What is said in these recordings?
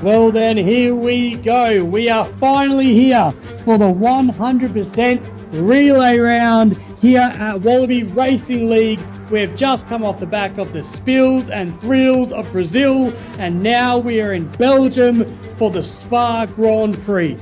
Well then, here we go. We are finally here for the 100% relay round here at Wallaby Racing League. We've just come off the back of the spills and thrills of Brazil, and now we are in Belgium for the Spa Grand Prix.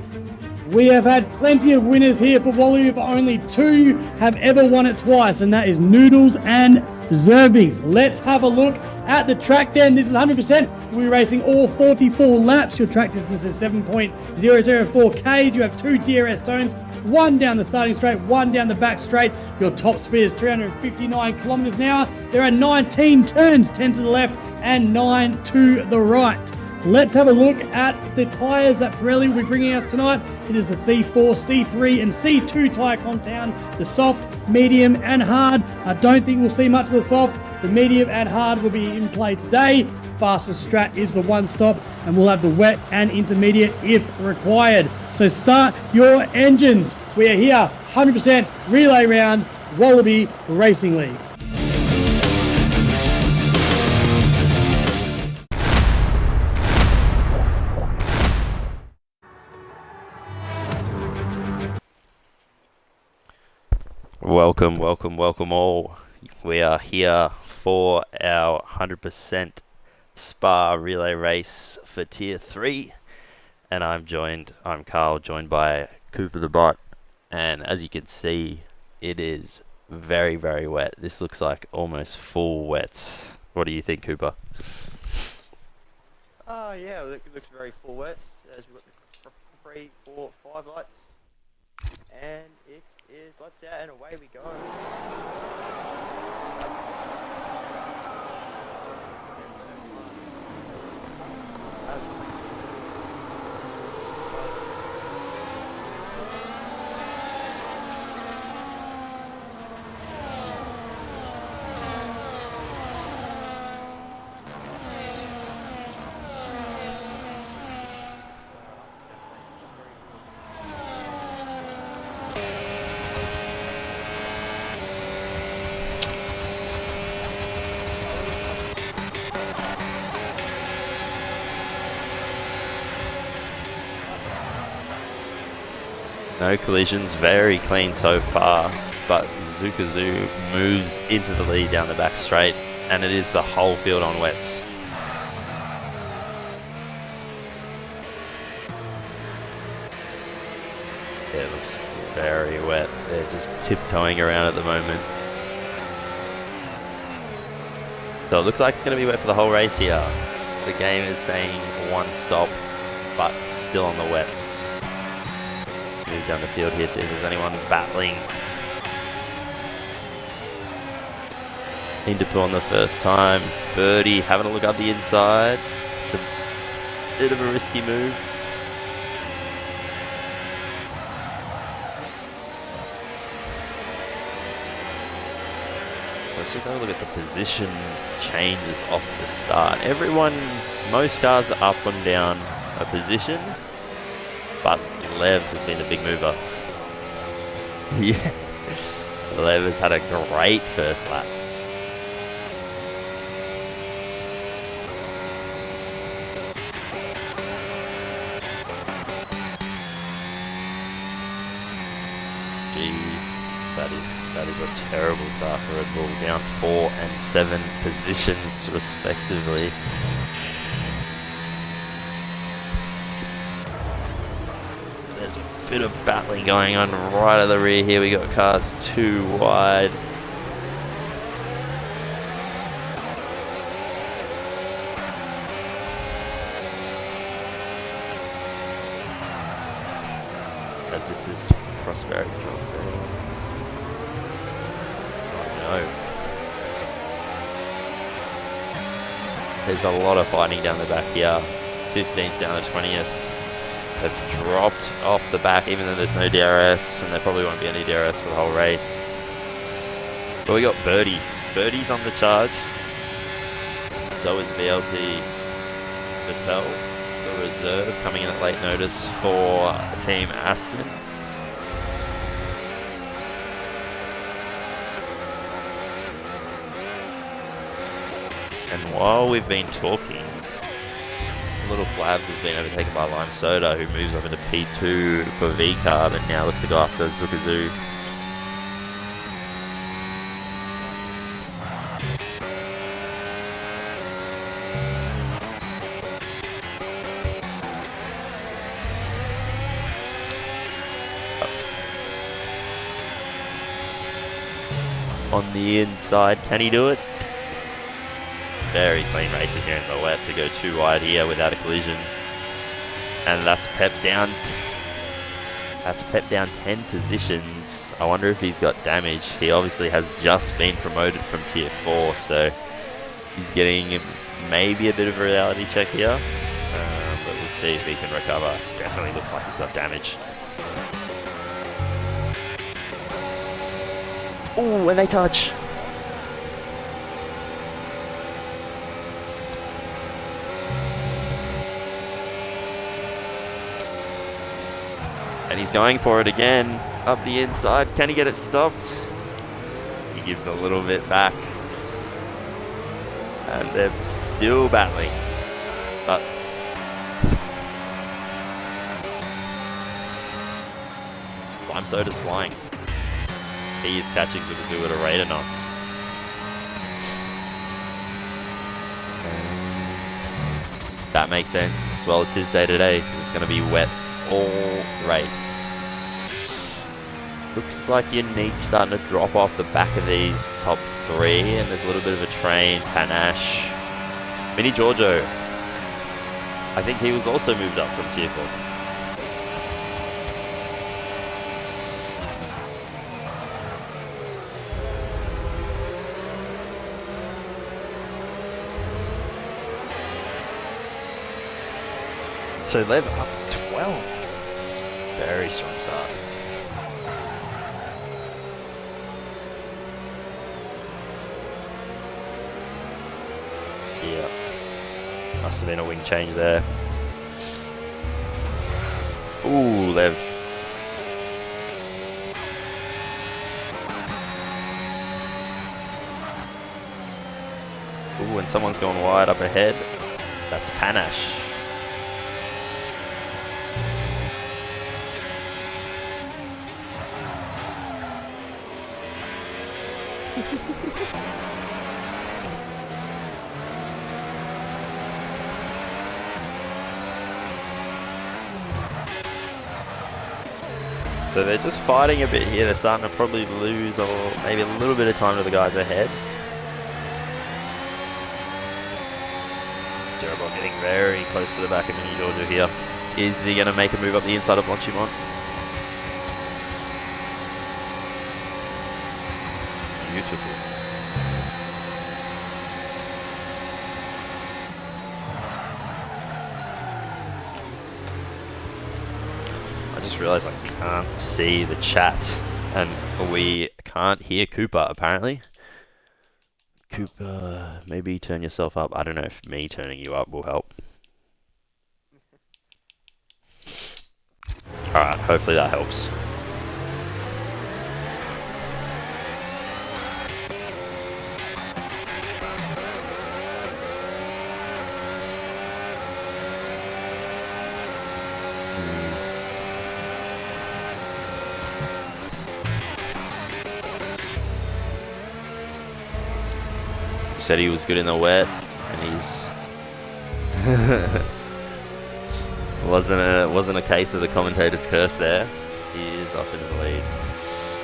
We have had plenty of winners here for Wallaby, but only two have ever won it twice, and that is Noodles and Zerbings. Let's have a look at the track then. This is 100%. We'll be racing all 44 laps. Your track distance is 7.004 K. You have two DRS zones, one down the starting straight, one down the back straight. Your top speed is 359 kilometers an hour. There are 19 turns, 10 to the left and 9 to the right. Let's have a look at the tyres that Pirelli will be bringing us tonight. It is the C4, C3 and C2 tyre compound, the soft, medium and hard. I don't think we'll see much of the soft. The medium and hard will be in play today. Fastest Strat is the one stop, and we'll have the wet and intermediate if required. So start your engines. We are here, 100% relay round, Wallaby Racing League. Welcome all. We are here for our 100% Spa relay race for Tier 3. And I'm Carl, joined by Cooper the Bot. And as you can see, it is very, very wet. This looks like almost full wets. What do you think, Cooper? Yeah, it looks very full wets, as we've got the 3, 4, 5 lights. And it is lights out and away we go. No collisions, very clean so far, but Zukazu moves into the lead down the back straight, and it is the whole field on wets. Yeah, it looks very wet. They're just tiptoeing around at the moment. So it looks like it's going to be wet for the whole race here. The game is saying one stop, but still on the wets. Move down the field here, see if there's anyone battling. Hinderpool on the first time. Birdie having a look up the inside. It's a bit of a risky move. Let's just have a look at the position changes off the start. Most cars are up and down a position, but Lev has been a big mover. Yeah, Lev has had a great first lap. Gee, that is a terrible start for Red Bull. Down 4 and 7 positions respectively. There's a bit of battling going on right at the rear here. We got cars too wide. As this is Prosperity Drop. Oh no. There's a lot of fighting down the back here. 15th down to 20th. They've dropped off the back even though there's no DRS, and there probably won't be any DRS for the whole race. But we got Birdie. Birdie's on the charge. So is VLT Vettel, the reserve, coming in at late notice for Team Aston. And while we've been talking, Little Flabs has been overtaken by Lime Soda, who moves up into P2 for V-Carb and now looks to go after Zukazoo. On the inside, can he do it? Very clean racing here in the wet to go too wide here without a collision. And that's Pep down. That's Pep down 10 positions. I wonder if he's got damage. He obviously has just been promoted from tier 4, so he's getting maybe a bit of a reality check here. But we'll see if he can recover. Definitely looks like he's got damage. Ooh, when they touch. And he's going for it again, up the inside. Can he get it stopped? He gives a little bit back. And they're still battling. But Lime Soda's flying. He is catching Zukazoo at a rate of knots. That makes sense. Well, it's his day today. It's going to be wet all race. Looks like Unique starting to drop off the back of these top 3, and there's a little bit of a train. Panache, Mini Giorgio. I think he was also moved up from tier 4. So Lev up 12. Very strong start. Yeah. Must have been a wing change there. Ooh, Lev. Ooh, and someone's gone wide up ahead. That's Panache. So they're just fighting a bit here. They're starting to probably lose maybe a little bit of time to the guys ahead. Durable getting very close to the back of Mini Giorgio here. Is he going to make a move up the inside of Blanchimont? Beautiful. I just realised I can't see the chat and we can't hear Cooper apparently. Cooper, maybe turn yourself up. I don't know if me turning you up will help. Alright, hopefully that helps. Said he was good in the wet, and he's wasn't a case of the commentator's curse there. He is up in the lead,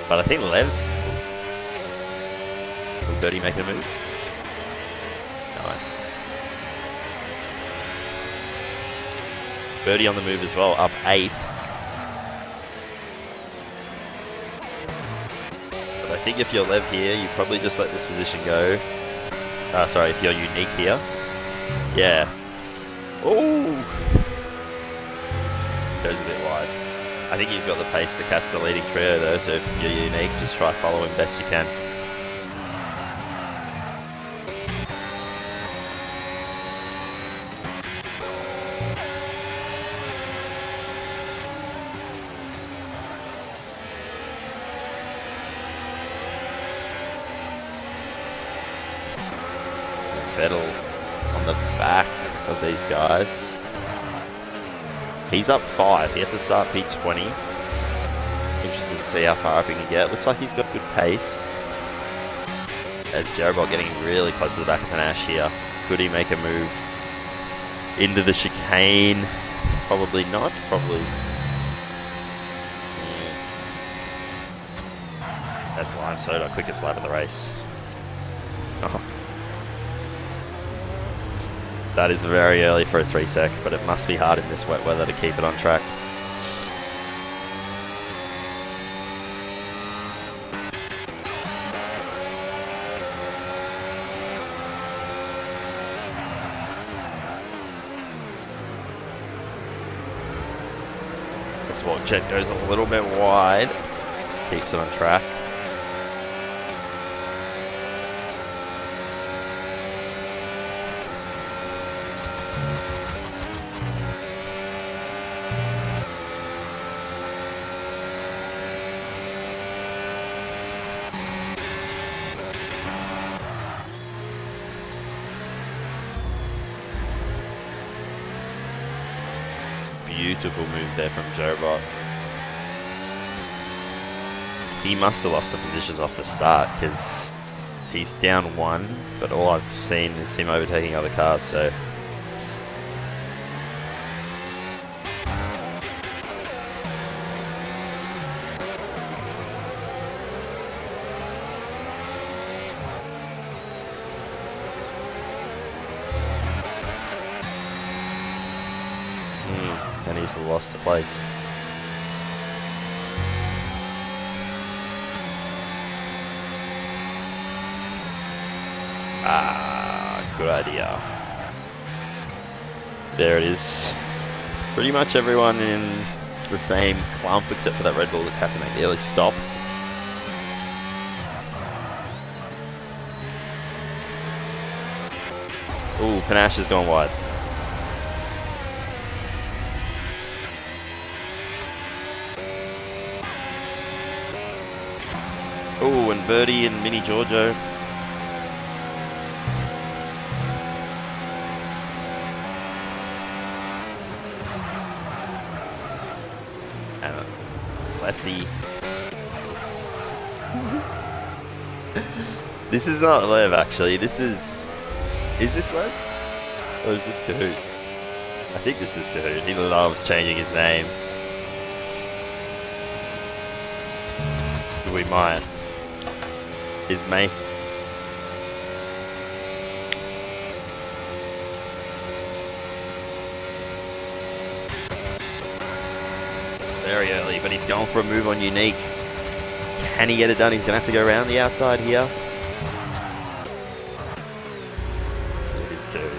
but I think Lev will Birdie make a move. Nice. Birdie on the move as well, up 8. But I think if you're Lev here, you probably just let this position go. Sorry, if you're Unique here. Yeah. Oh! Goes a bit wide. I think you've got the pace to catch the leading trio though, so if you're Unique, just try to follow him best you can. Vettel on the back of these guys. He's up 5. He had to start P20. Interested to see how far up he can get. Looks like he's got good pace. As Jerobot getting really close to the back of Panache here. Could he make a move into the chicane? Probably not. Probably. Yeah. That's Lime Soda, quickest lap of the race. Oh. That is very early for a 3 sec, but it must be hard in this wet weather to keep it on track. This walk jet goes a little bit wide, keeps it on track. Beautiful move there from Jerobot. He must have lost the positions off the start because he's down 1, but all I've seen is him overtaking other cars, so. And he's lost a place. Good idea. There it is. Pretty much everyone in the same clump except for that Red Bull that's had to make the early stop. Ooh, Panache has gone wide. Oh, and Birdie and Mini Giorgio. And Lefty. This is not Lev, actually. This is this Lev? Or is this Kahoot? I think this is Kahoot. He loves changing his name. We might. His mate. Very early, but he's going for a move on Unique. Can he get it done? He's going to have to go around the outside here. It is good.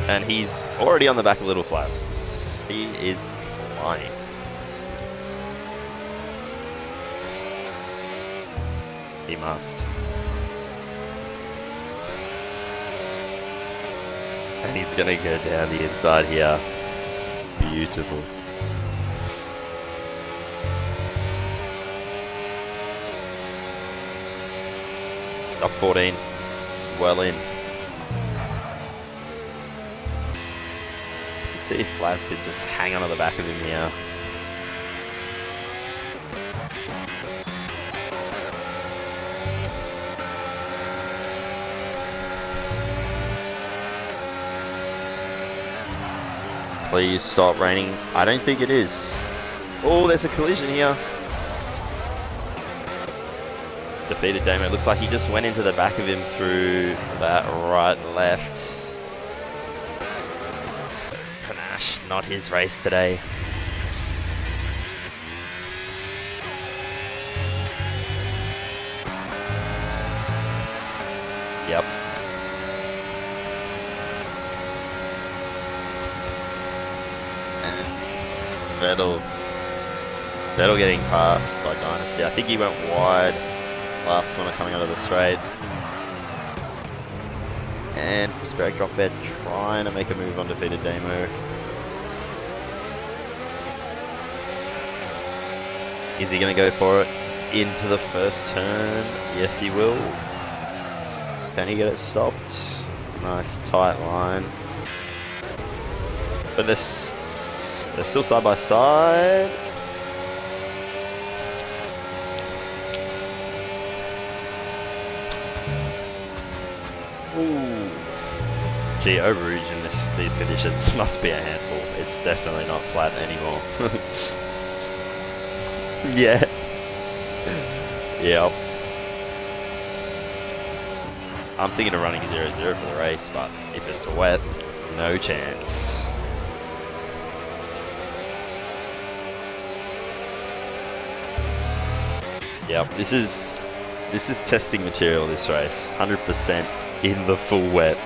And he's already on the back of Little Flaps. He is flying. He must. And he's gonna go down the inside here. Beautiful. Up 14. Well in. Let's see if Flaps could just hang on to the back of him here. Please stop raining. I don't think it is. Oh, there's a collision here. Defeated Damo. Looks like he just went into the back of him through that right left. So, Panache, not his race today. Yep. Vettel getting passed by Dynasty. I think he went wide last corner coming out of the straight. And Sprague drop bed trying to make a move on defeated Damo. Is he going to go for it into the first turn? Yes, he will. Can he get it stopped? Nice tight line. But they're still side by side. Ooh. Gee, overage in these conditions must be a handful. It's definitely not flat anymore. Yeah. Yep. I'm thinking of running 0-0 for the race, but if it's wet, no chance. Yep, this is testing material, this race. 100% in the full wet.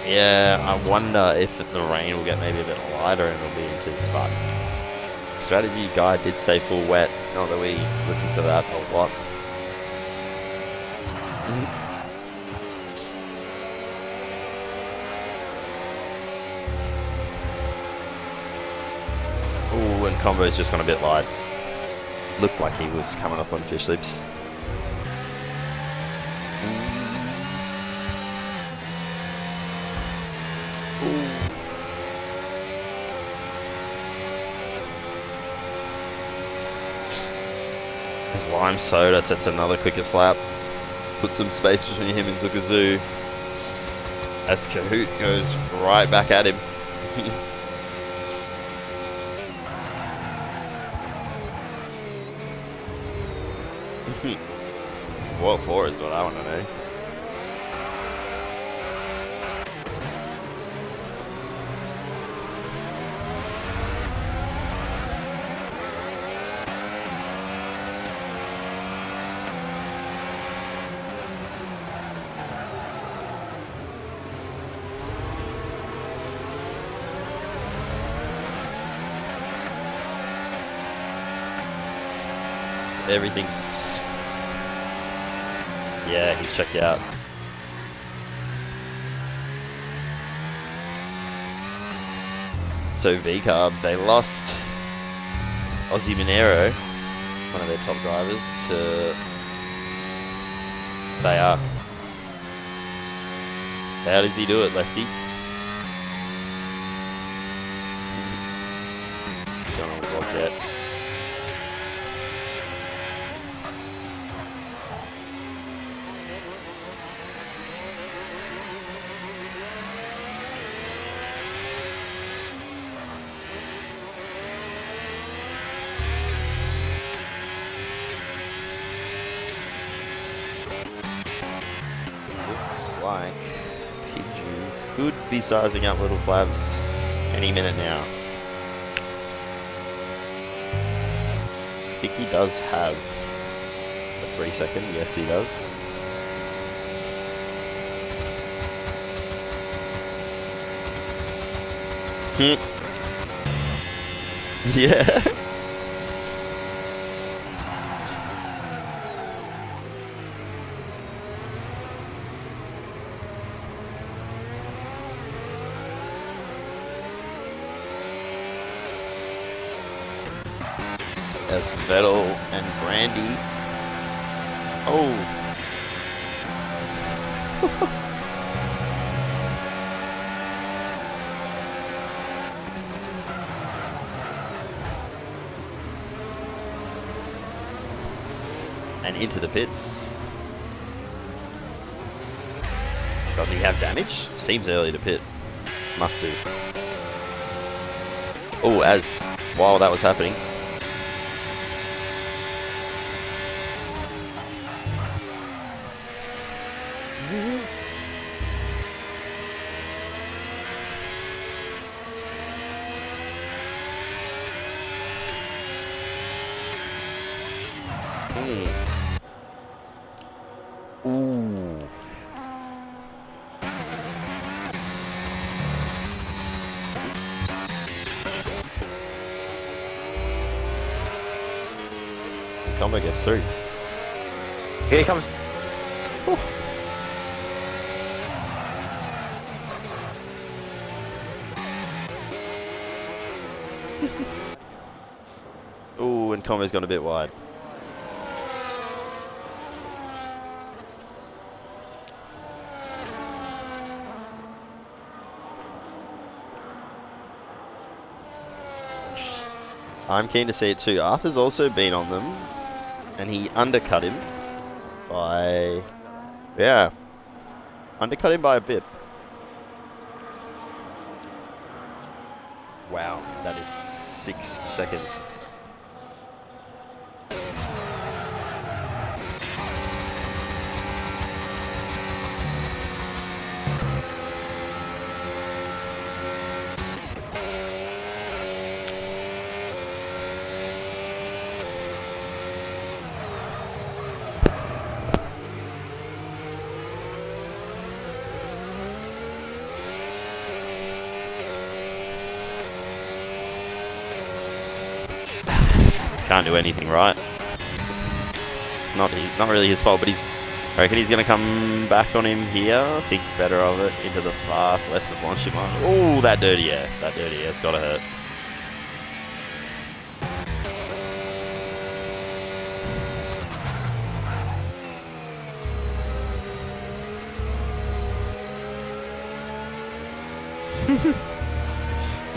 Yeah, I wonder if the rain will get maybe a bit lighter and it'll be into this spot. Strategy guide did say full wet, not that we listen to that a lot. Ooh, and Combo's just gone a bit light. Looked like he was coming up on fish lips. His lime soda sets another quickest lap. Put some space between him and Zukazu. As Kahoot goes right back at him. What for is what I want to know. Everything's... Yeah, he's checked out. So V-Carb, they lost Aussie Monero, one of their top drivers, to... They are. How does he do it, Lefty? Don't know what yet. Like Pidgey could be sizing up Little Flavs any minute now. I think he does have a 3 second, yes he does. Yeah. As Vettel and Brandy. Oh. And into the pits. Does he have damage? Seems early to pit. Must do. Oh, as while that was happening. Ooh. Combo gets through. Here he comes. Ooh. Ooh, and Convo's gone a bit wide. I'm keen to see it too. Arthur's also been on them, and he undercut him by, yeah, undercut him by a bit. Wow, that is 6 seconds. Can't do anything right. It's not really his fault, but I reckon he's going to come back on him here. Thinks better of it into the fast left of Blanchimont. Oh, that dirty air. That dirty air's got to hurt.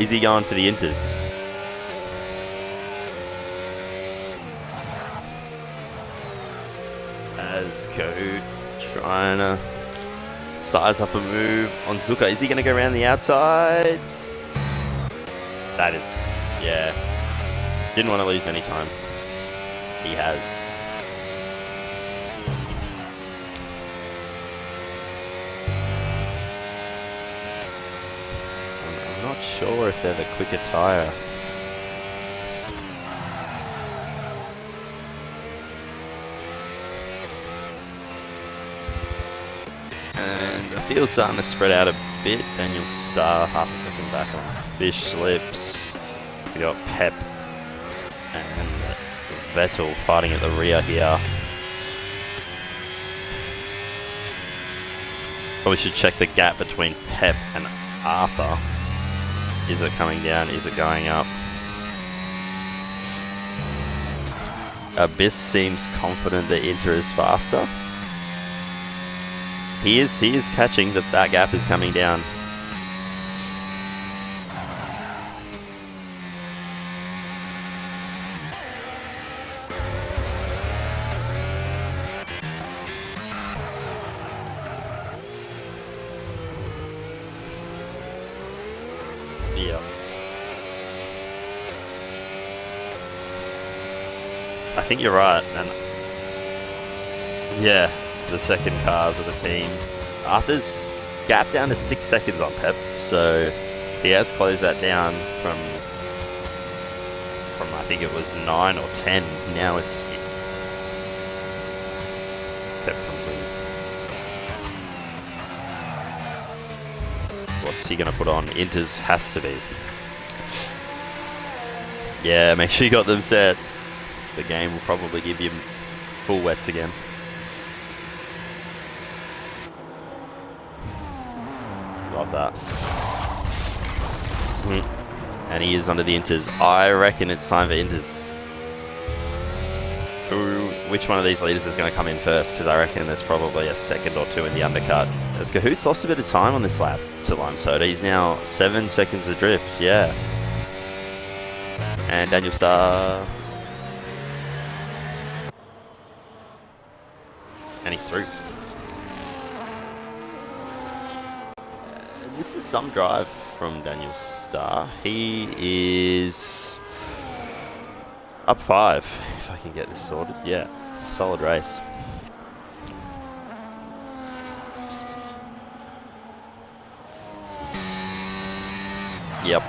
Is he going for the inters? As Kahoot trying to size up a move on Zuka. Is he going to go around the outside? That is, yeah. Didn't want to lose any time. He has. I'm not sure if they're the quicker tyre. And the field's starting to spread out a bit. Daniel Starr, half a second back on Fish Slips. We got Pep and Vettel fighting at the rear here. Probably should check the gap between Pep and Arthur. Is it coming down? Is it going up? Abyss seems confident that Inter is faster. He is catching that gap is coming down. Yeah. I think you're right, and yeah. The second cars of the team. Arthur's gap down to 6 seconds on Pep, so he has closed that down from I think it was 9 or 10. Now it's Pep comes in. What's he going to put on? Inters has to be. Yeah, make sure you got them set. The game will probably give you full wets again. Love that. And he is under the inters. I reckon it's time for inters. Which one of these leaders is going to come in first? Because I reckon there's probably a second or two in the undercut. As Kahoot's lost a bit of time on this lap to Lime Soda. He's now 7 seconds adrift. Yeah. And Daniel Starr. And he's through. This is some drive from Daniel Starr. He is up 5, if I can get this sorted. Yeah, solid race. Yep.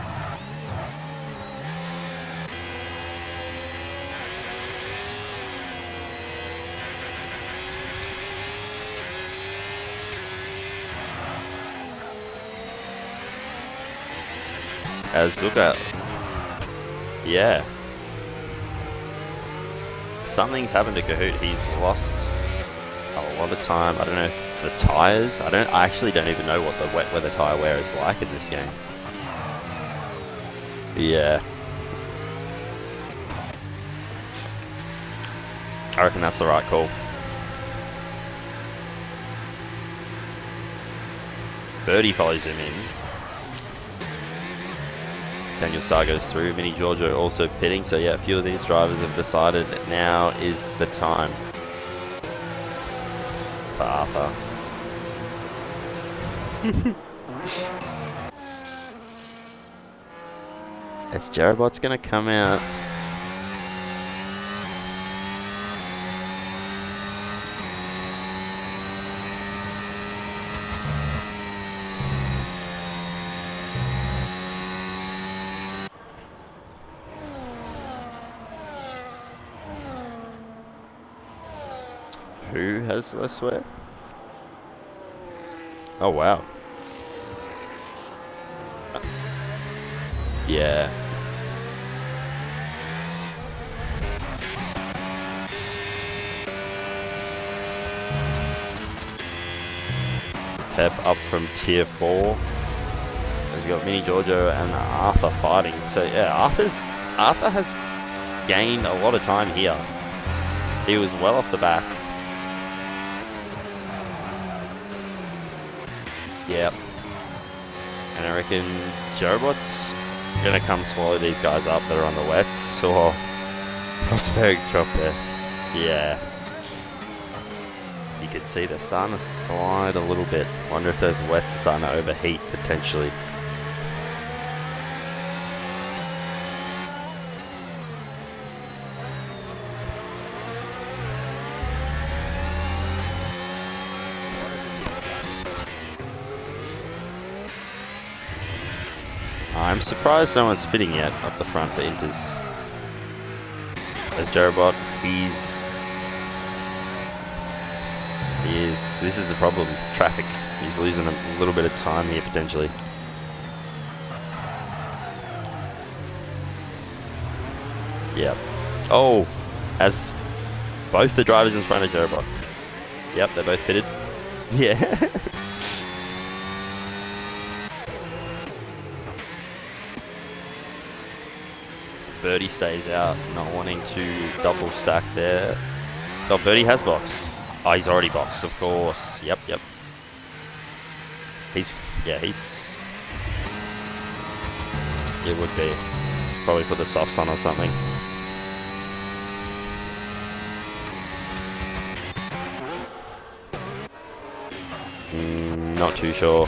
Zuka, yeah. Something's happened to Kahoot. He's lost a lot of time. I don't know if it's the tyres. I actually don't even know what the wet weather tyre wear is like in this game. Yeah. I reckon that's the right call. Birdie follows him in. Daniel Starr goes through. Mini Giorgio also pitting. So yeah, a few of these drivers have decided now is the time for Arthur. As Jerobot's gonna come out. Who has less wear? Oh wow. Yeah. Pep up from tier 4. He's got Mini Giorgio and Arthur fighting. So yeah, Arthur has gained a lot of time here. He was well off the back. Yep. And I reckon Jerobot's gonna come swallow these guys up that are on the wets. Or Prosperic drop there. Yeah. You could see the sun slide a little bit. Wonder if those wets are starting to overheat potentially. I'm surprised no one's pitting yet up the front for Inters. As Jerobot, this is the problem, traffic. He's losing a little bit of time here potentially. Yep. Oh, as both the drivers in front of Jerobot. Yep, they're both pitted. Yeah. Birdie stays out, not wanting to double stack there. Oh, Birdie has boxed. Oh, he's already boxed, of course. Yep. It would be. Probably put the softs on or something. Not too sure.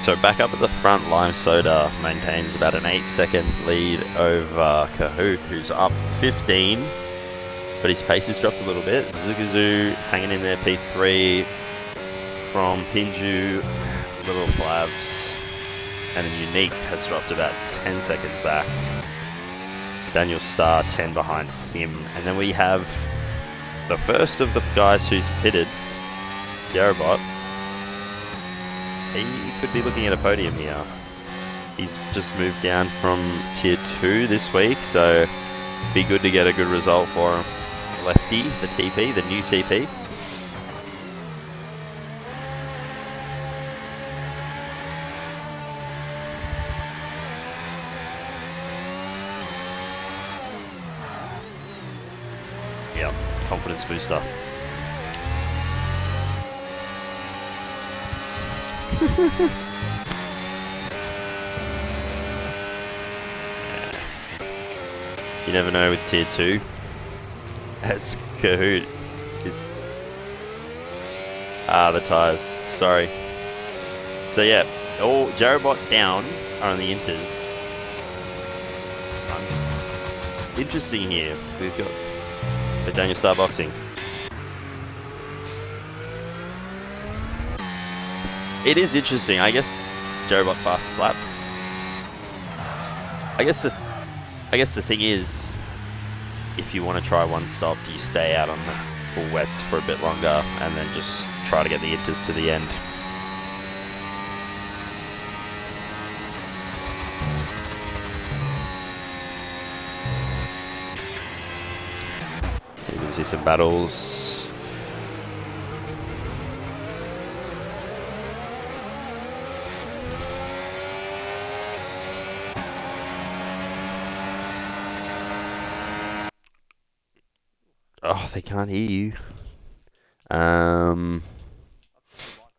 So back up at the front, Lime Soda maintains about an 8-second lead over Kahoot, who's up 15. But his pace has dropped a little bit. Zugazoo hanging in there, P3 from Pinju, Little Flabs, and Unique has dropped about 10 seconds back. Daniel Starr 10 behind him. And then we have the first of the guys who's pitted, Jerobot. He could be looking at a podium here. He's just moved down from tier 2 this week, so be good to get a good result for him. Lefty, the TP, the new TP. Yep, confidence booster. You never know with tier 2. As Kahoot is... the tyres. Sorry. So yeah, all Jerobot down are on the Inters. Interesting here. We've got the Daniel Starr boxing. It is interesting. I guess Jerobot fastest lap. I guess the thing is, if you want to try one stop, do you stay out on the full wets for a bit longer and then just try to get the Inters to the end? So you can see some battles. Oh, they can't hear you. I'll put the mic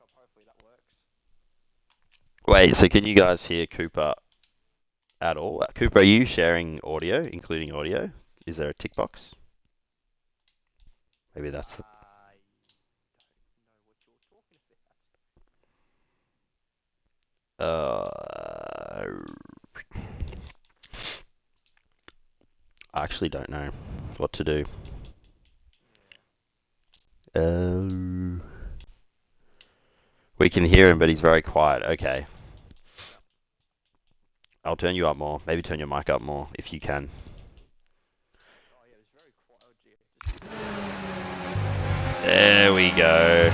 up, hopefully that works. Wait, so can you guys hear Cooper at all? Cooper, are you sharing audio, including audio? Is there a tick box? Maybe that's the... I don't know what you're talking I actually don't know what to do. We can hear him, but he's very quiet. Okay. I'll turn you up more. Maybe turn your mic up more if you can. Oh yeah, it's very quiet. Oh dear. There we go.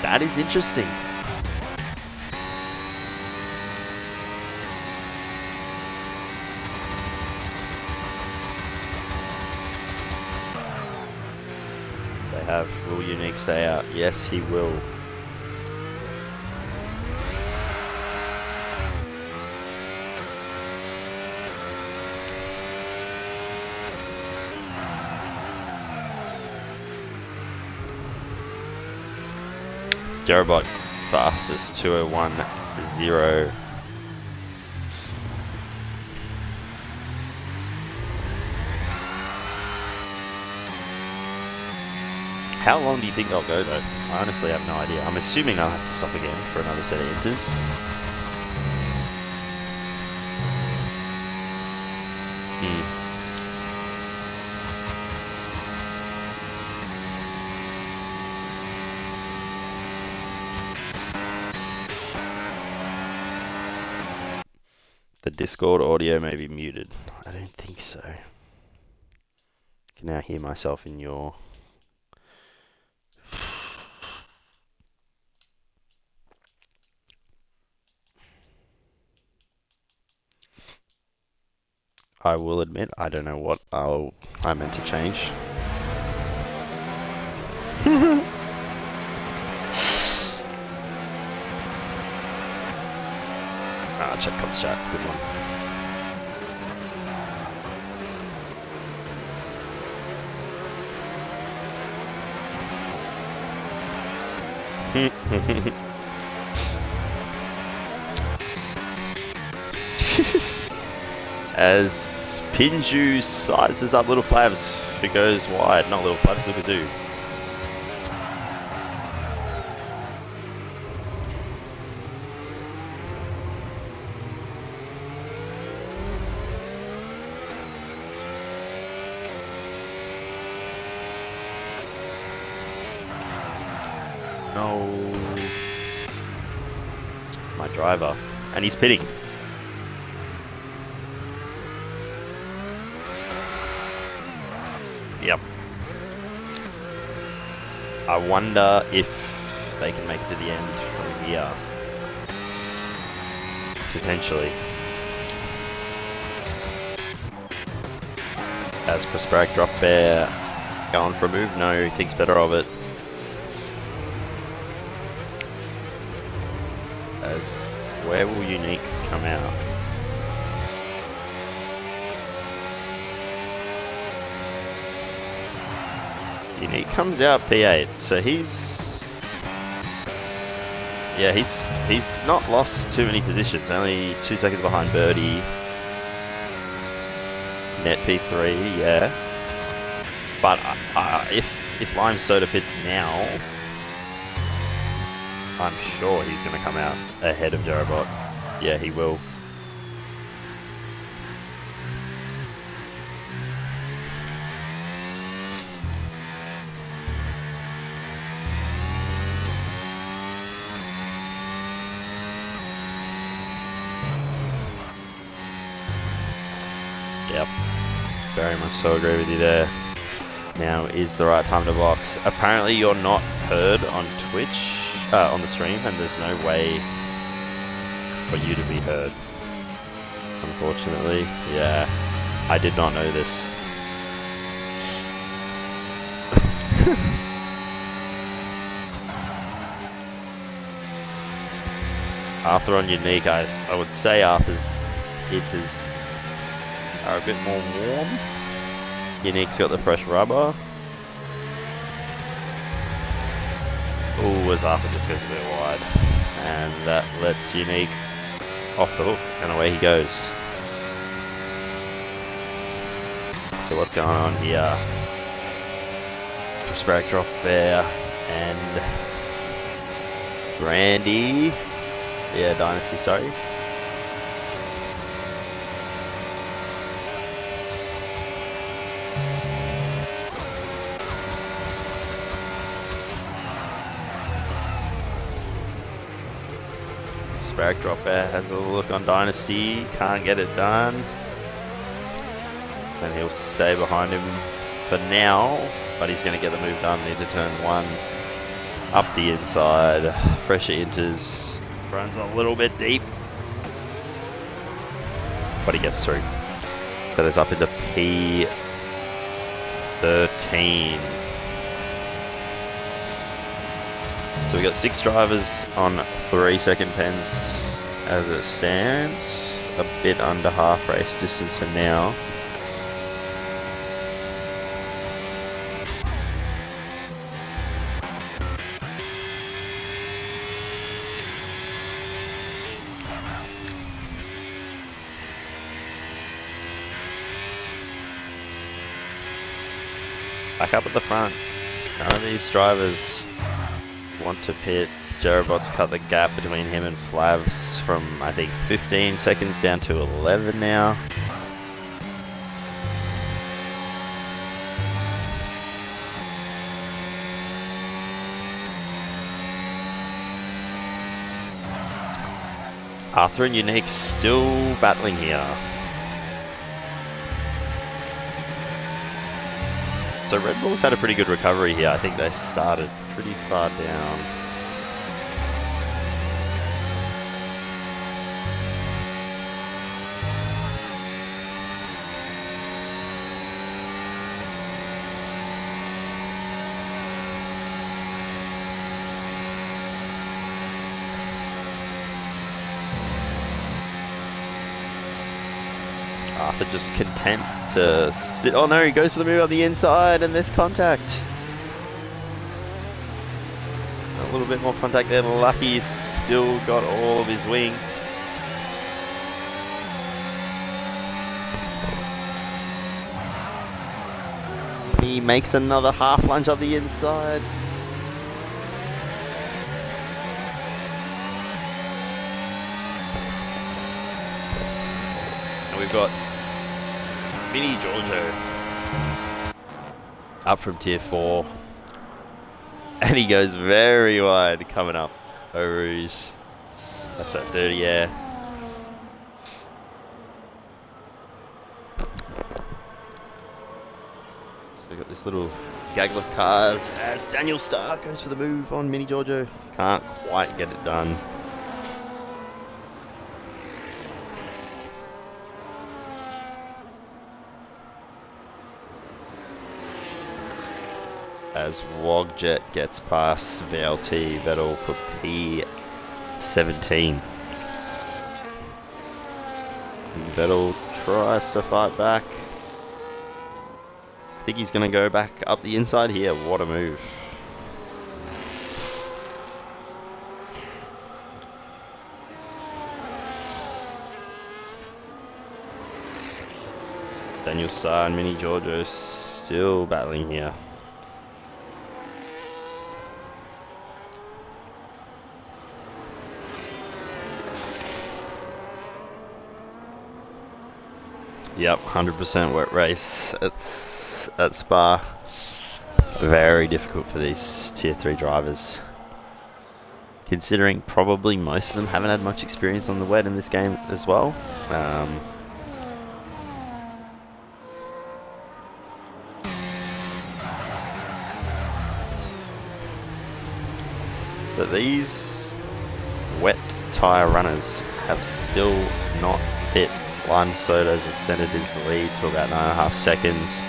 That is interesting. They have, will Unique stay out? Yes, he will. Jerobot fastest 201.0. How long do you think they'll go though? I honestly have no idea. I'm assuming I'll have to stop again for another set of inters. The Discord audio may be muted. I don't think so. I can now hear myself in your... I will admit, I don't know what I meant to change. Check comes chat, good one. As Pinju sizes up Little Flavs, it goes wide, not Little Flavs, look a zoo. No. My driver. And he's pitting. Yep. I wonder if they can make it to the end from here. Potentially. As Prosperac drop bear going for a move? No, he thinks better of it. As where will Unique come out? Unique comes out P8, so he's not lost too many positions. Only 2 seconds behind Birdie. Net P3, yeah. But if Lime Soda pits now, I'm sure he's going to come out ahead of Jerobot. Yeah, he will. Yep. Very much so agree with you there. Now is the right time to box. Apparently you're not heard on Twitch. On the stream, and there's no way for you to be heard. Unfortunately, yeah, I did not know this. Arthur on Unique, I would say Arthur's hit is are a bit more warm. Unique's got the fresh rubber. Ooh, as Arthur just goes a bit wide. And that lets Unique off the hook, and away he goes. So what's going on here? Just brake drop there, and Randy. Yeah, Dynasty, sorry. Spark drop there, has a look on Dynasty, can't get it done. And he'll stay behind him for now, but he's going to get the move done. Need to turn one up the inside. Pressure enters, runs a little bit deep, but he gets through. So there's up into P13. So we got 6 drivers on 3-second pens as it stands. A bit under half race distance for now. Back up at the front. None of these drivers want to pit. Jerobot's cut the gap between him and Flavs from, I think, 15 seconds down to 11 now. Arthur and Unique still battling here. So Red Bull's had a pretty good recovery here. I think they started pretty far down. Arthur just content to sit. Oh no, he goes for the move on the inside and there's contact. A little bit more contact there. Lucky's still got all of his wing. He makes another half lunge up the inside. And we've got Mini Giorgio up from tier 4. And he goes very wide coming up Eau Rouge. That's that dirty air. So we've got this little gaggle of cars as Daniel Starr goes for the move on Mini Giorgio. Can't quite get it done. As Wogjet gets past VLT, Vettel for P17. Vettel tries to fight back. I think he's going to go back up the inside here. What a move. Daniel Starr and Mini Giorgio still battling here. Yep, 100% wet race at Spa. Very difficult for these tier 3 drivers. Considering probably most of them haven't had much experience on the wet in this game as well. But these wet tyre runners have still not hit. Juan Soto's extended his lead to about 9.5 seconds.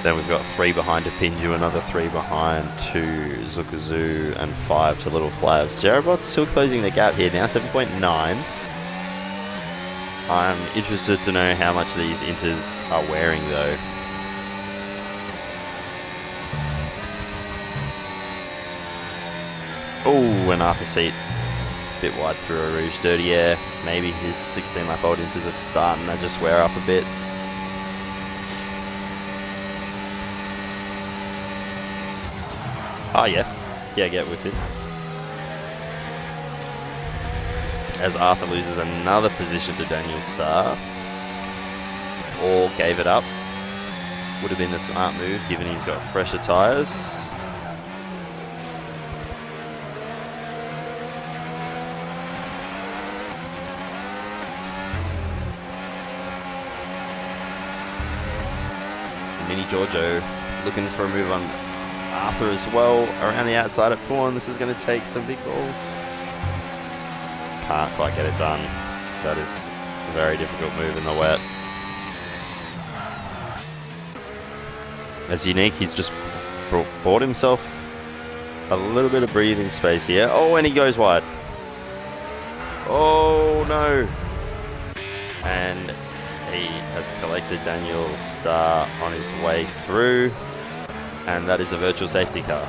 Then we've got 3 behind to Pinju, another 3 behind to Zukazu, and 5 to Little Flavs. Jerobot's still closing the gap here now, 7.9. I'm interested to know how much these inters are wearing though. Oh, an after seat. Bit wide through a Rouge, dirty air. Maybe his 16 lap old inters are starting to just wear up a bit. Oh yeah, get with it. As Arthur loses another position to Daniel Starr. Or gave it up. Would have been the smart move given he's got fresher tyres. Mini Giorgio looking for a move on Arthur as well. Around the outside at Pawn. This is going to take some big balls. Can't quite get it done. That is a very difficult move in the wet. As Unique, he's just bought himself a little bit of breathing space here. Oh, and he goes wide. Oh no. And he has collected Daniel Starr on his way through. And that is a virtual safety car.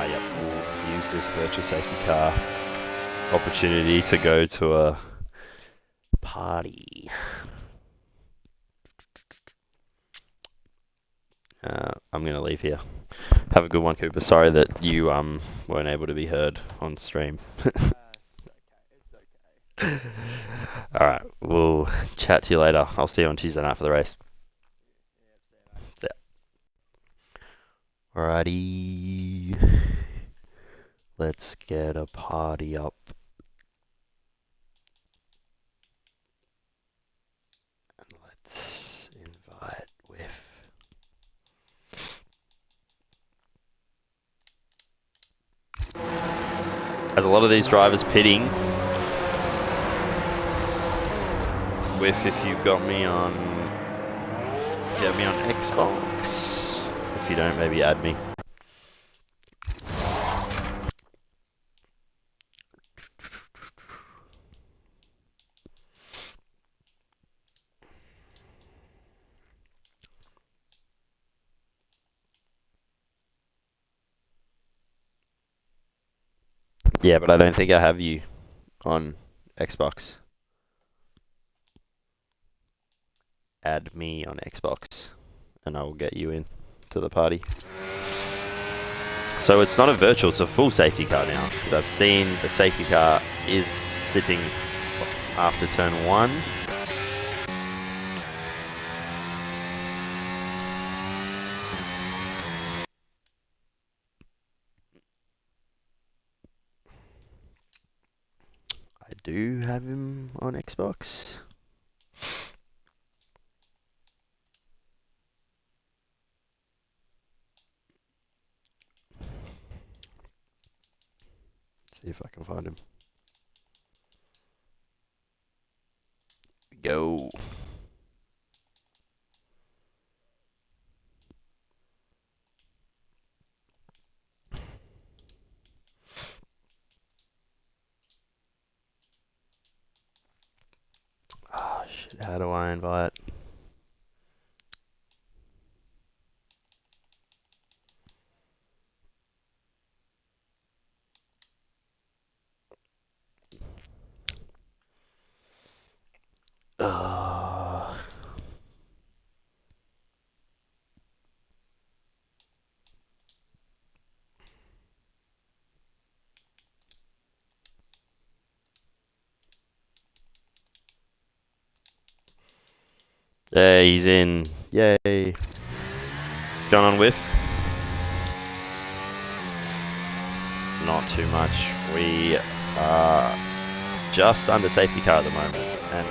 Yep, we'll use this virtual safety car opportunity to go to a party. I'm going to leave here. Have a good one, Cooper. Sorry that you weren't able to be heard on stream. It's okay. Alright, we'll chat to you later. I'll see you on Tuesday night for the race. Yeah. Alrighty. Let's get a party up. And let's invite with. As a lot of these drivers pitting. With if you've got me on. Get me on Xbox. If you don't, maybe add me. Yeah, but I don't think I have you on Xbox. Add me on Xbox and I will get you in to the party. So it's not a virtual, it's a full safety car now. I've seen the safety car is sitting after turn 1. I do have him on Xbox. See if I can find him. Go. Oh shit, how do I invite? Yeah, he's in. Yay. What's going on with? Not too much. We are just under safety car at the moment. And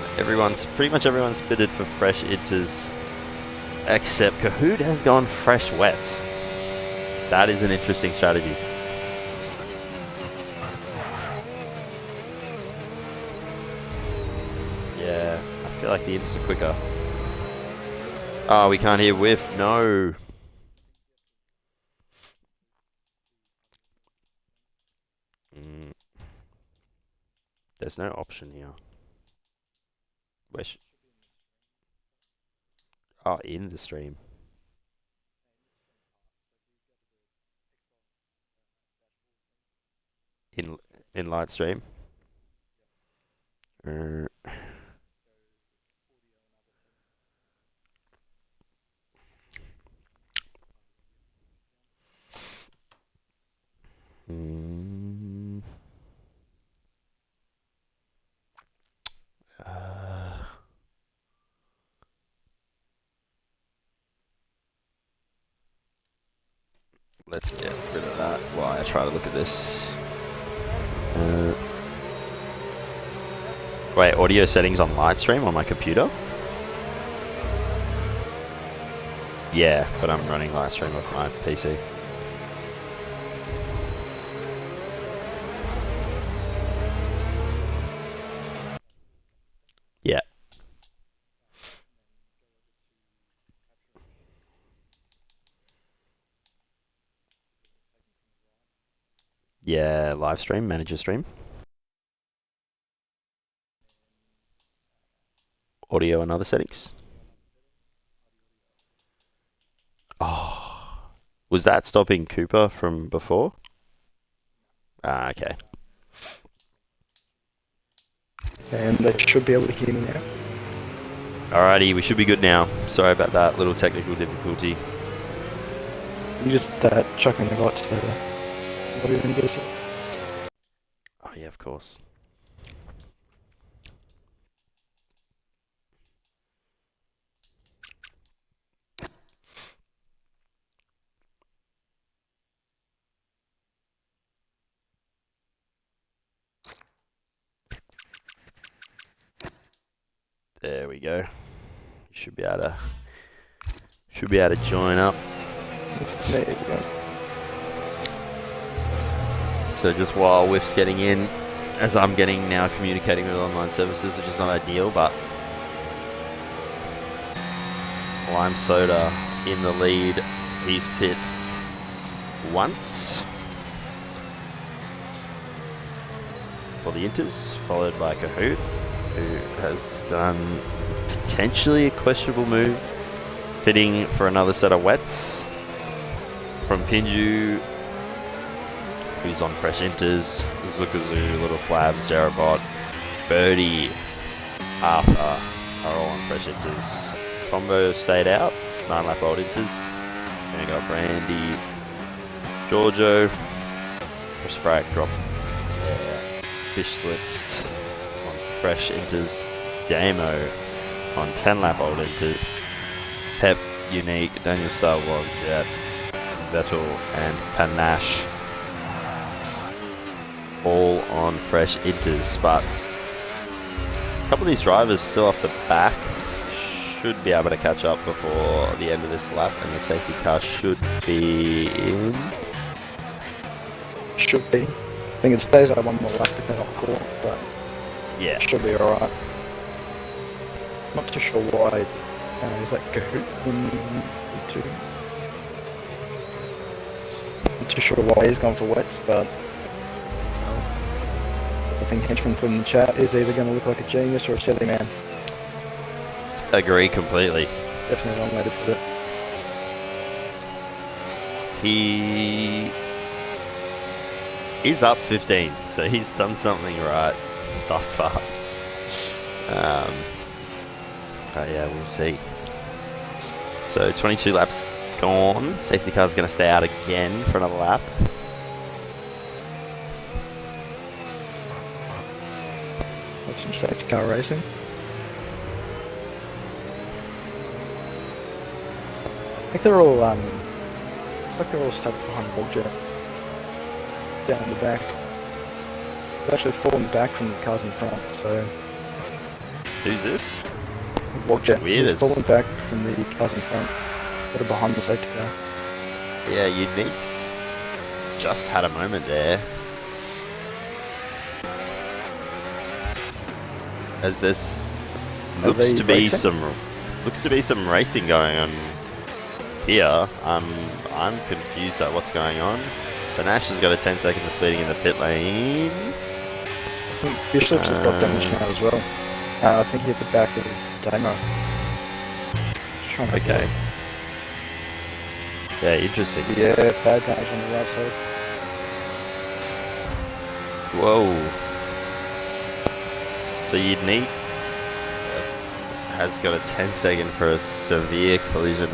pretty much everyone's fitted for fresh inters. Except Kahoot has gone fresh wets. That is an interesting strategy. Yeah, I feel like the inters are quicker. Oh, we can't hear whiff. No. There's no option here. Where oh, in the stream. In light stream. Let's get rid of that while I try to look at this. Wait, audio settings on light stream on my computer? Yeah, but I'm running live stream off my PC. Yeah. Yeah, live stream, manager stream. Audio and other settings. Oh, was that stopping Cooper from before? Ah, okay. And they should be able to hear me now. Alrighty, we should be good now. Sorry about that little technical difficulty. You just chuck in the lights together. What are you going to get? Oh yeah, of course. There we go. You should be able to join up. There you go. So just while Whiff's getting in, as I'm getting now communicating with online services, which is not ideal, but Lime Soda in the lead. He's pit once for the Inters, followed by Kahoot, who has done potentially a questionable move, pitting for another set of wets. From Pinju, who's on fresh Inters, Zukazu, Little Flabs, Darabot, Birdie, Arthur are all on fresh Inters. Combo stayed out, 9 lap old Inters. Then we got Brandy, Giorgio, Sprite drop, Fish Slips on fresh Inters, Damo on 10 lap old Inters, Pep, Unique, Daniel Star Wars, Jet, Vettel and Panache all on fresh Inters, but a couple of these drivers still off the back should be able to catch up before the end of this lap, and the safety car should be in. Should be. I think it stays at one more lap if they're not caught, but Yeah. should be alright. Not too sure why. Is that Kahoot in the two? Not too sure why he's gone for wets, but I think Henchman put in the chat is either going to look like a genius or a silly man. Agree completely. Definitely one way to put it. He is up 15, so he's done something right thus far. But yeah, we'll see. So 22 laps gone. Safety car's going to stay out again for another lap. That's some safety car racing. I think they're all stuck behind Belgium. Down the back. They're actually falling back from the cars in front, so Who's this? Belgium weird is is- falling back from the cars in front that are behind the safety car. Yeah, Unique's just had a moment there. As this Are looks they to be racing? some racing going on here. I'm confused at what's going on. Panache has got a 10 second speeding in the pit lane. think Bishop's has got damage now as well. I think he hit the back of Damo. Okay. Yeah, interesting. Yeah, bad damage on the right side. Whoa. So Unique has got a 10-second for a severe collision.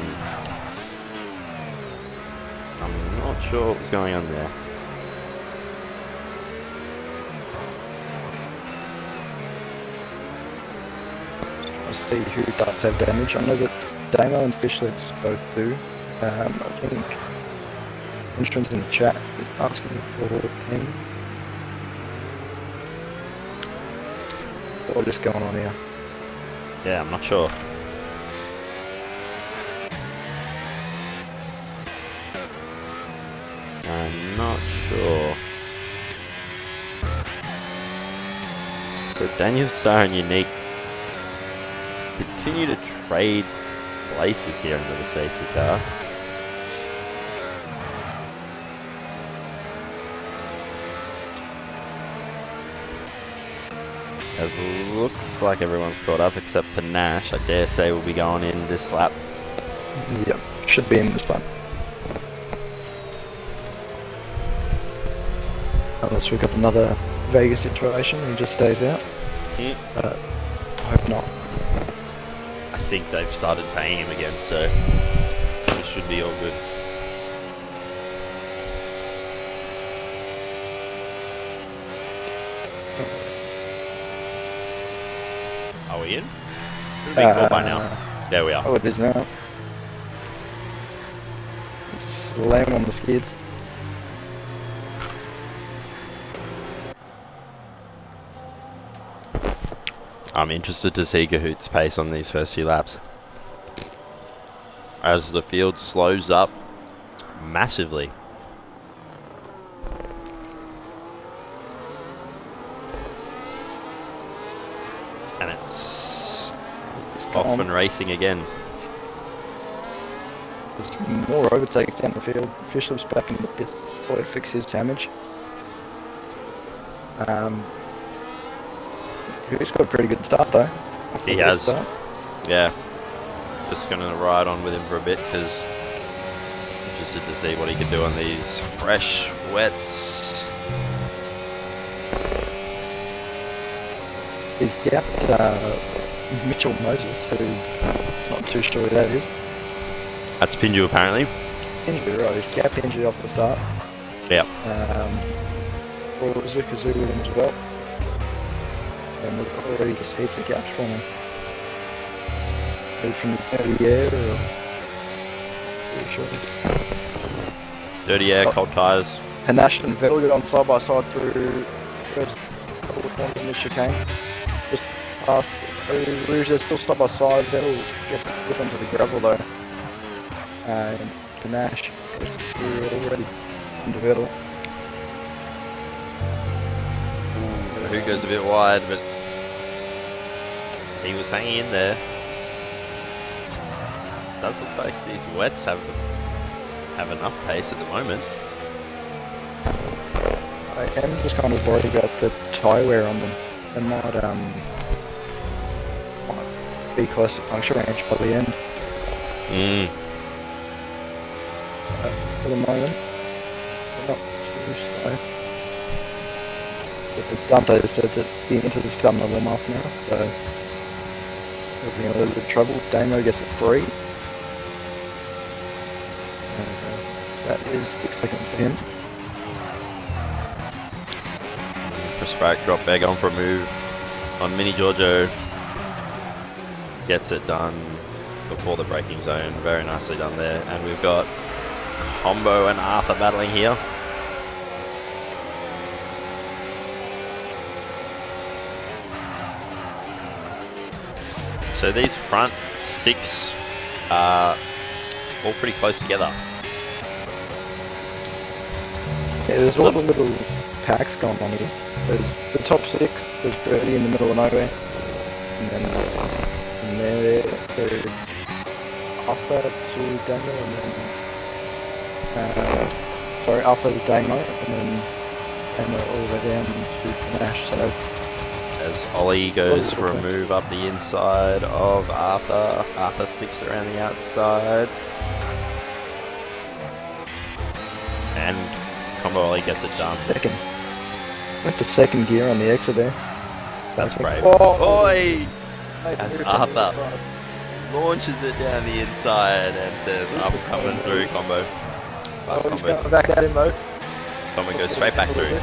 I'm not sure what's going on there. I'll see who does have damage. I know that Damo and Fishlips both do. I think Instruments in the chat asking for him. What is going on here? Yeah, I'm not sure. I'm not sure. So Daniel Star and Unique continue to trade places here into the safety car. As looks like everyone's caught up except for Nash. I dare say we'll be going in this lap. Yep, should be in this lap. Unless we've got another Vegas situation and he just stays out. Mm. But I hope not. I think they've started paying him again, so it should be all good. Are we in? Should be caught by now. There we are. Oh, it is now. Slam on the skids. I'm interested to see Cahoot's pace on these first few laps. As the field slows up massively. And it's off and racing again. There's more overtakes down the field. Fishlip's back in the pit before he fix his damage. He's got a pretty good start though. He has. Yeah. Just going to ride on with him for a bit because interested to see what he can do on these fresh wets. He's gapped Mitchell Moses, who's not too sure who that is. That's Pinju apparently. Injury, right? He's gapped injury off the start. Yep. Or Zukazu with him as well. And we've already just heaps of gaps from him. Maybe from the early air or... Pretty sure. Dirty air, cold tyres. Panache and Vettel got on side by side through first couple of corners in the chicane. Just past Rouge, they're still side by side. Vettel gets a flip onto the gravel though. And Panache goes through already into Vettel. Who goes a bit wide, but he was hanging in there. Does look like these wets have enough pace at the moment. I am just kind of worried about the tyre wear on them. They might be close to puncture range by the end. For the moment, they're not too slow. But Dante said that the into the starting to warm up now, so there'll be a little bit of trouble. Damo gets a 3. That is 6 seconds for him. Prospect drop back on for a move on Mini Giorgio. Gets it done before the braking zone. Very nicely done there. And we've got Combo and Arthur battling here. So these front 6 are all pretty close together. Yeah, there's all the little packs going on here. There's the top 6, there's Birdie in the middle of nowhere. And then from there's Arthur to Damo and then sorry, Arthur to Damo and then Damo all the way down to Nash. So As Ollie goes for a move up the inside of Arthur. Arthur sticks around the outside. And Combo Ollie gets it done. Second. Went to second gear on the exit there. That's brave. Oh. Oi! As Arthur launches it down the inside and says, I'm coming through, Combo. But Oh, he's going back at him though. Combo goes straight back through.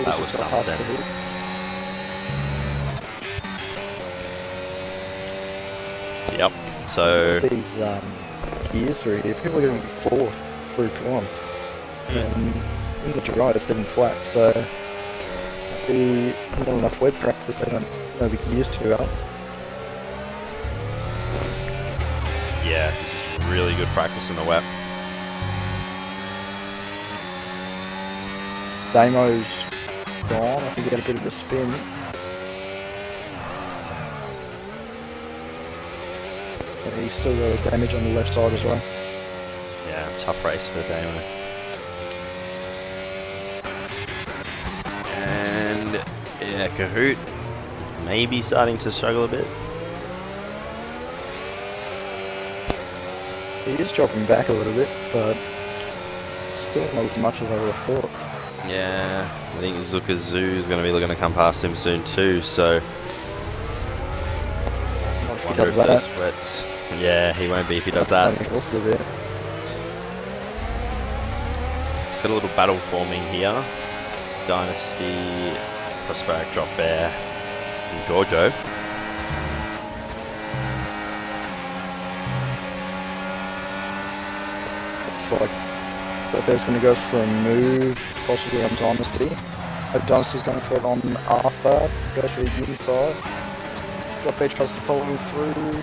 That was something. Yep, so... These gears through here, people are getting fourth through one. And in the dry it's been flat, so the not enough web practice, they don't know the gears too well. Yeah, this is really good practice in the wet. Damo's gone, I think he had a bit of a spin. But he's still got damage on the left side as well. Yeah, tough race for Damo. And yeah, Kahoot maybe starting to struggle a bit. He is dropping back a little bit, but still not as much as I would have thought. Yeah, I think Zukazu is going to be looking to come past him soon too, so... Wonder if those wets... Yeah, he won't be if he does that. He's got a little battle forming here. Dynasty, Prosperic, Drop Bear, and Gorjo. Looks like that there's going to go for a move, possibly on Dynasty. Dynasty's going for it on Arthur, go through the inside. Drop Bear tries to follow him through.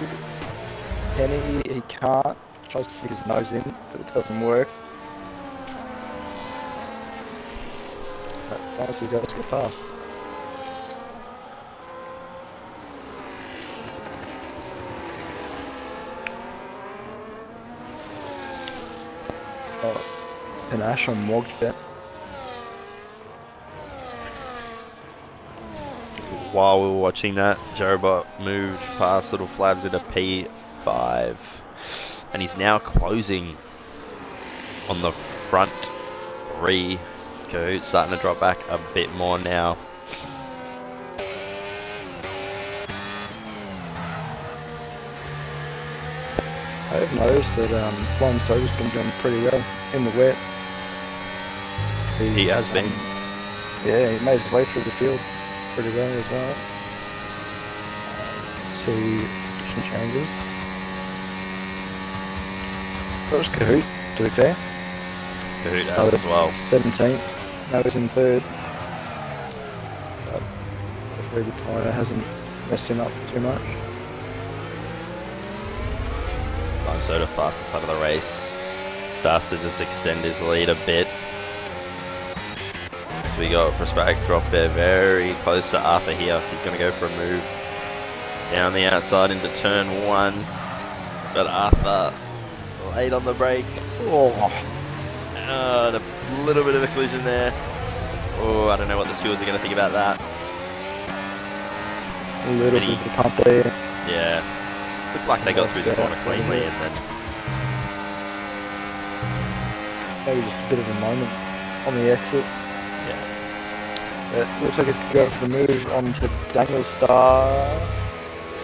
Penny, he can't. Tries to stick his nose in, but it doesn't work. Dynasty goes to get past. Oh, Panache on Mogbet. While we were watching that, Jerobot moved past Little Flavs into P5. And he's now closing on the front three. Kahoot's starting to drop back a bit more now. I have noticed that Flying Soda's been doing pretty well in the wet. He has been. Yeah, he made his way through the field pretty well as well. See some changes. That was Kahoot, to be fair. Kahoot has as well. 17th, now he's in third. But hopefully the tyre hasn't messed him up too much. Lime Soda fastest out of the race. Starts to just extend his lead a bit. As we got Prosperic Drop Bear very close to Arthur here. He's going to go for a move down the outside into turn one. But Arthur late on the brakes. Oh. And a little bit of a collision there. Oh, I don't know what the stewards are going to think about that. A little bit of a pump there. Yeah. Looked like they got through the corner cleanly and then... Maybe just a bit of a moment on the exit. Yeah. Looks like it's going to go for the move onto Daniel Star.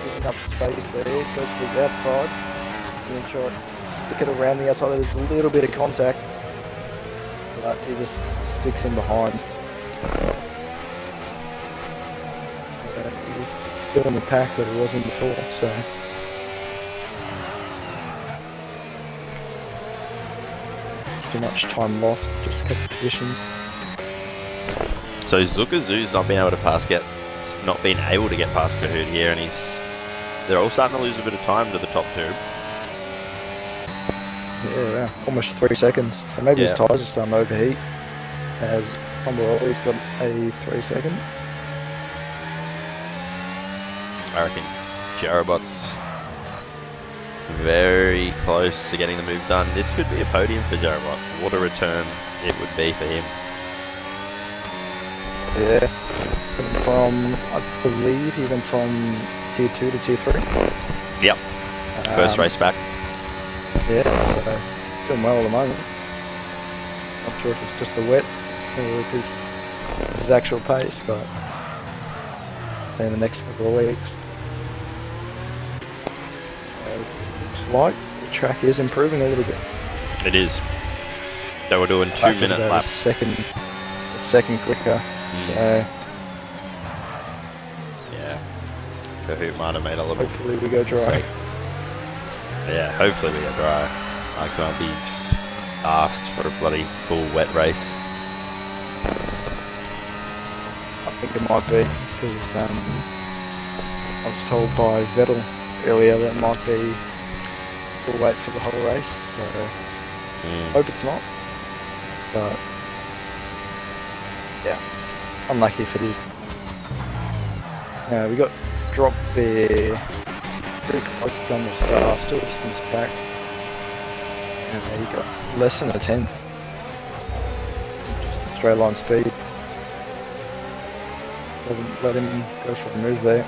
Using up space there, goes to the outside. And then try to stick it around the outside. There's a little bit of contact. But he just sticks in behind. He's still in the pack that he wasn't before, so... Too much time lost, just a couple of positions. So Zukazu's not been able to get past Kahoot here, and they're all starting to lose a bit of time to the top two. Yeah, almost 3 seconds. So maybe his tyres are starting to overheat. As Combo-Ollie's got a 3 second. I reckon Jerobot's very close to getting the move done. This could be a podium for Jerobot. What a return it would be for him. Yeah. From, I believe he went from tier 2 to tier 3. Yep. First race back. Yeah, so doing well at the moment. Not sure if it's just the wet or if it's his actual pace, but see in the next couple of weeks. Looks like the track is improving a little bit. It is. They were doing 2-minute laps. Second quicker. So yeah. Kahoot might have made a little. Hopefully we go dry. Mistake. Yeah, hopefully we go dry. I can't be asked for a bloody full wet race. I think it might be because I was told by Vettel earlier that it might be full wait for the whole race. So hope it's not. But yeah, unlucky if it is. We got drop there pretty close to the start, still just in this back. And he got less than a 10th. Just straight line speed. Doesn't let him go for a move there.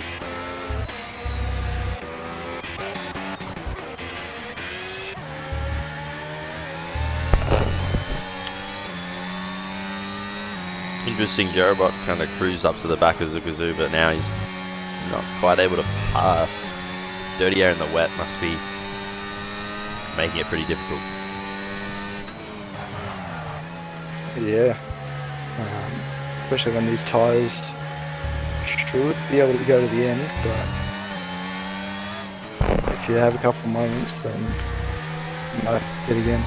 Interesting, Jerobot kind of cruised up to the back of Zukazu, but now he's not quite able to pass. Dirty air in the wet must be making it pretty difficult. Yeah. Especially when these tyres should be able to go to the end, but if you have a couple of moments, then you might have to hit again.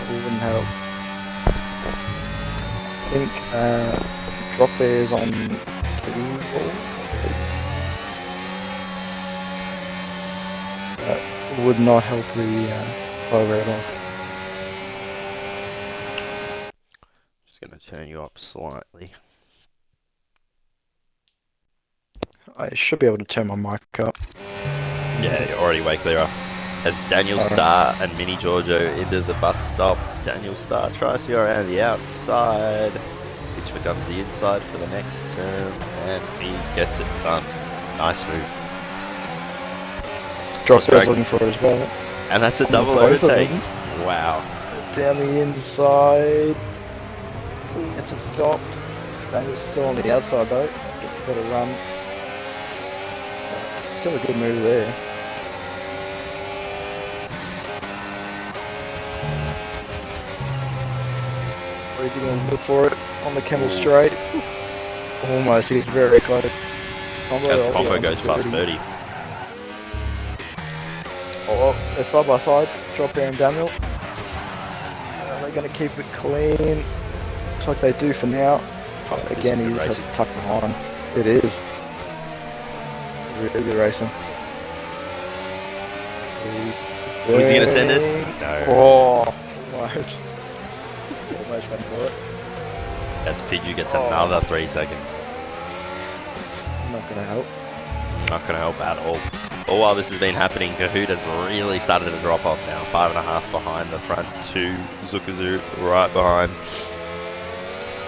It wouldn't help. I think drop bears on 2 that would not help the WRL. Just going to turn you up slightly. I should be able to turn my mic up. Yeah, you're already way clearer. As Daniel Starr and Mini Giorgio into the bus stop, Daniel Starr tries to go around the outside, which becomes the inside for the next turn, and he gets it done. Nice move. Drop bears looking for it as well. And that's a double overtake. Wow. Down the inside. Gets it stopped. Daniel's still on the outside though. Gets a bit of run. Still a good move there. Where's he going to look for it? On the Camel Straight. Almost, he's very close. Combo goes past 30. Oh, they're side by side. Drop there and Daniel. They're going to keep it clean. Looks like they do for now. Again, he just has to tuck behind. It is. Really good racing. Was he going to send it? No. Oh, almost. Almost went for it. As Pidgey gets another 3 seconds. Not going to help. Not going to help at all. All while this has been happening, Kahoot has really started to drop off now. 5.5 behind the front 2. Zukazu right behind.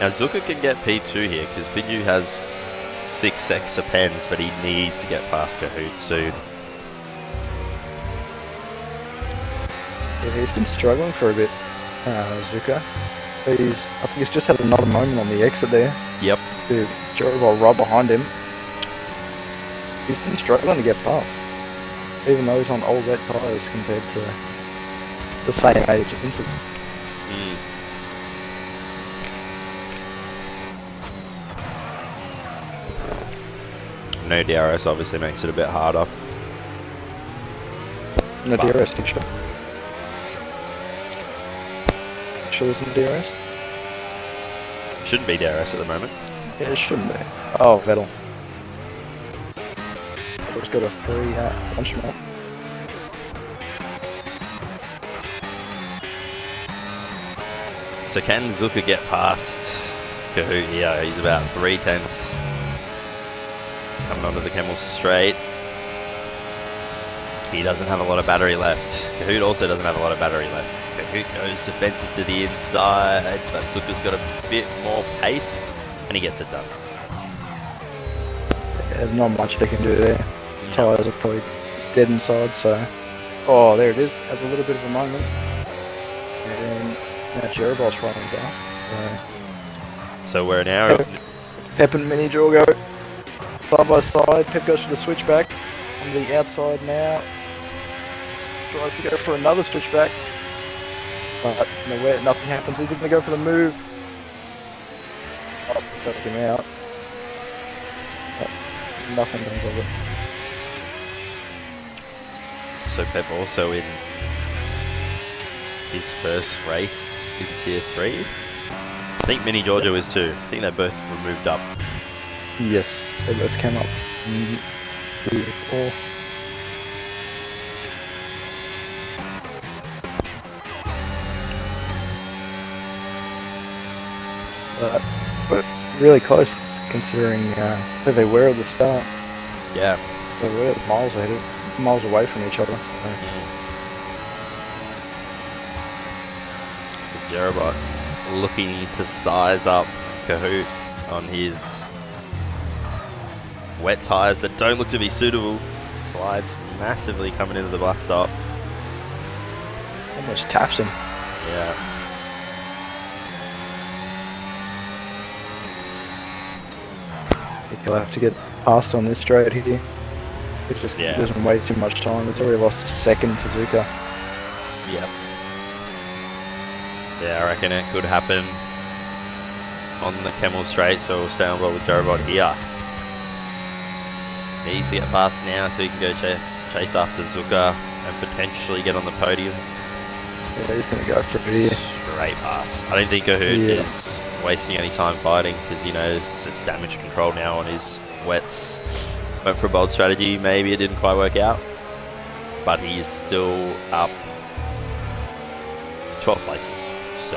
Now Zuka can get P2 here because Pidgey has 6 extra pens, but he needs to get past Kahoot soon. Yeah, he's been struggling for a bit, Zuka. I think he's just had another moment on the exit there. Yep. With Jorobot right behind him. He's been struggling to get past. Even though he's on old wet tyres compared to the same age of Vincent. No DRS obviously makes it a bit harder. No DRS picture. Sure there's no DRS? Shouldn't be DRS at the moment. Yeah, it shouldn't be. Oh, Vettel. Vettel's got a free punch mark. So can Zuka get past Kahoot here? He's about 3/10 coming onto the Camel Straight. He doesn't have a lot of battery left. Kahoot also doesn't have a lot of battery left. Kahoot goes defensive to the inside, but Zuka's got a bit more pace, and he gets it done. There's not much they can do there. Tyres are probably dead inside, so... Oh, there it is. Has a little bit of a moment. And now Jerobot's running his ass. So we're now... Pep and Mini Draw go side by side. Pep goes for the switchback on the outside now. Tries to go for another switchback. But nowhere, nothing happens. He's going to go for the move. Oh, got him out. But nothing comes of it. So Pep also in his first race in Tier 3. I think Mini Giorgio is too. I think they both were moved up. Yes, they both came up. 3 or 4. But really close considering where they were at the start. Yeah. They were miles ahead, miles away from each other. So. Jerobot looking to size up Kahoot on his wet tyres that don't look to be suitable. Slides massively coming into the bus stop. Almost taps him. Yeah. I think he'll have to get past on this straight here. It just doesn't wait too much time. It's already lost a second to Zuka. Yep. Yeah, I reckon it could happen on the Camel Straight, so we'll stay on board with Jerobot here. Needs to get past now so he can go chase after Zuka and potentially get on the podium. Yeah, he's going to go for here. Straight pass. I don't think Kahoot is wasting any time fighting because he knows it's damage control now on his wets. Went for a bold strategy, maybe it didn't quite work out, but he is still up 12 places. So,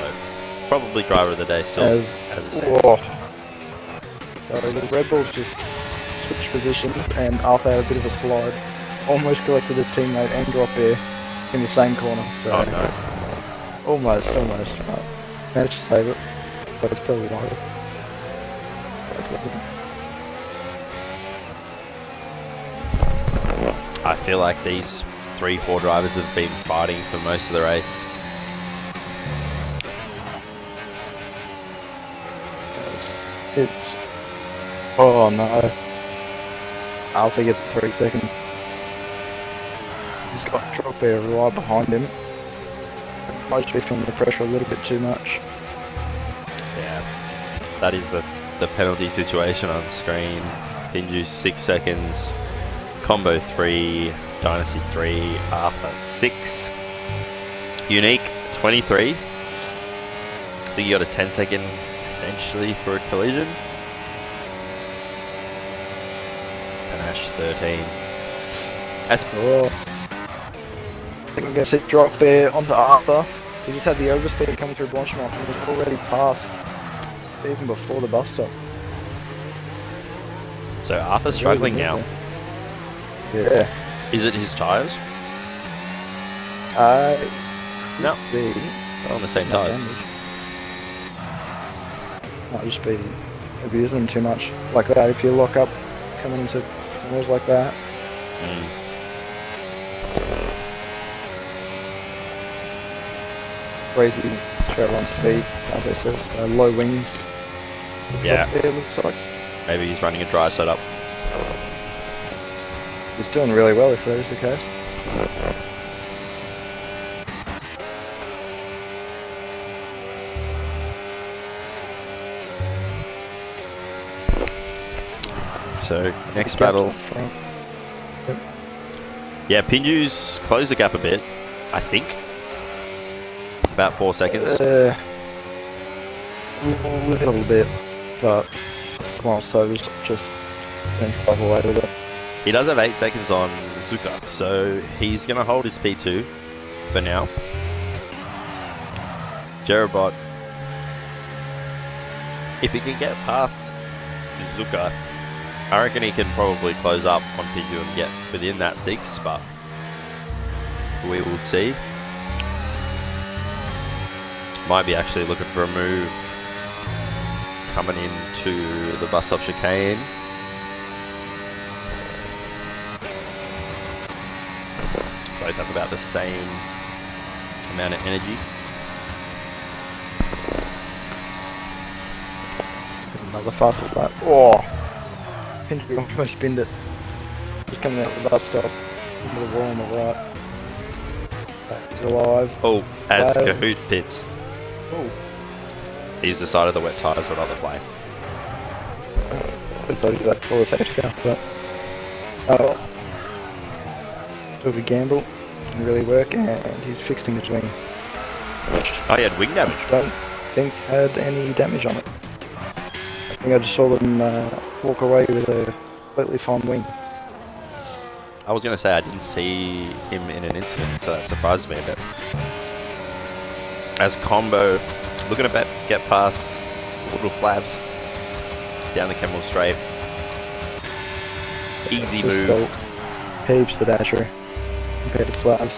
probably driver of the day still, as it stands. So the Red Bulls just switched positions and Arthur had a bit of a slide. Almost collected his teammate and dropped there in the same corner. So Oh no. Almost. Managed to save it, but it's still alive. I feel like these 3-4 drivers have been fighting for most of the race. It's... Oh no. Alpha gets 3 seconds. He's got drop there right behind him. Might be feeling the pressure a little bit too much. Yeah. That is the penalty situation on screen. Pinju 6 seconds. Combo 3. Dynasty 3. Alpha 6. Unique 23. I think you got a 10-second potentially for a collision. Panache 13. That's cool. I think I'm going to see drop there onto Arthur. He just had the overspeed coming through Blanchemont and was already past even before the bus stop. So Arthur's struggling now. Yeah. Is it his tyres? No. Be on the same tyres. Might just be abusing them too much. Like that, if you lock up coming into corners like that. Crazy straight line speed, as I said, low wings. Yeah. It looks like. Maybe he's running a dry setup. He's doing really well if that is the case. So, next battle. Yep. Yeah, Pinju's closed the gap a bit, I think. About 4 seconds. A little bit, but well, so just then drive away with it. He does have 8 seconds on Zuka, so he's going to hold his P2 for now. Jerobot, if he can get past Zuka, I reckon he can probably close up on Pinju and get within that 6, but We will see. Might be actually looking for a move coming into the bus stop chicane. Both have about the same amount of energy. Another fast lap. Oh! Hendry almost spinned it. Just coming out of the bus stop. Into the wall on the right. He's alive. Oh, as Wow. Kahoot pits. Oh. He's decided the wet tyres would other play. I told you that before a second ago, but oh, bit of a gamble, didn't really work, and he's fixing his wing, which Oh, he had wing damage. I don't think had any damage on it. I think I just saw them walk away with a completely fine wing. I was going to say I didn't see him in an incident, so that surprised me a bit. As Combo looking to get past little flaps down the Kemmel Straight. Easy Just move. felt heaps the dasher compared to Flaps.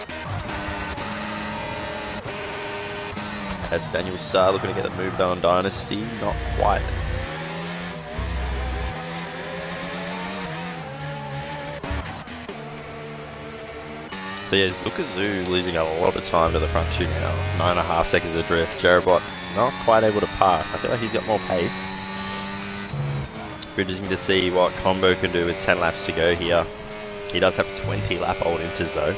As Daniel Starr looking to get the move done on Dynasty, not quite. So yeah, Zukazu losing a lot of time to the front two now. 9.5 seconds of drift. Jerobot not quite able to pass. I feel like he's got more pace. Interesting to see what Combo can do with 10 laps to go here. He does have 20 lap old inters though.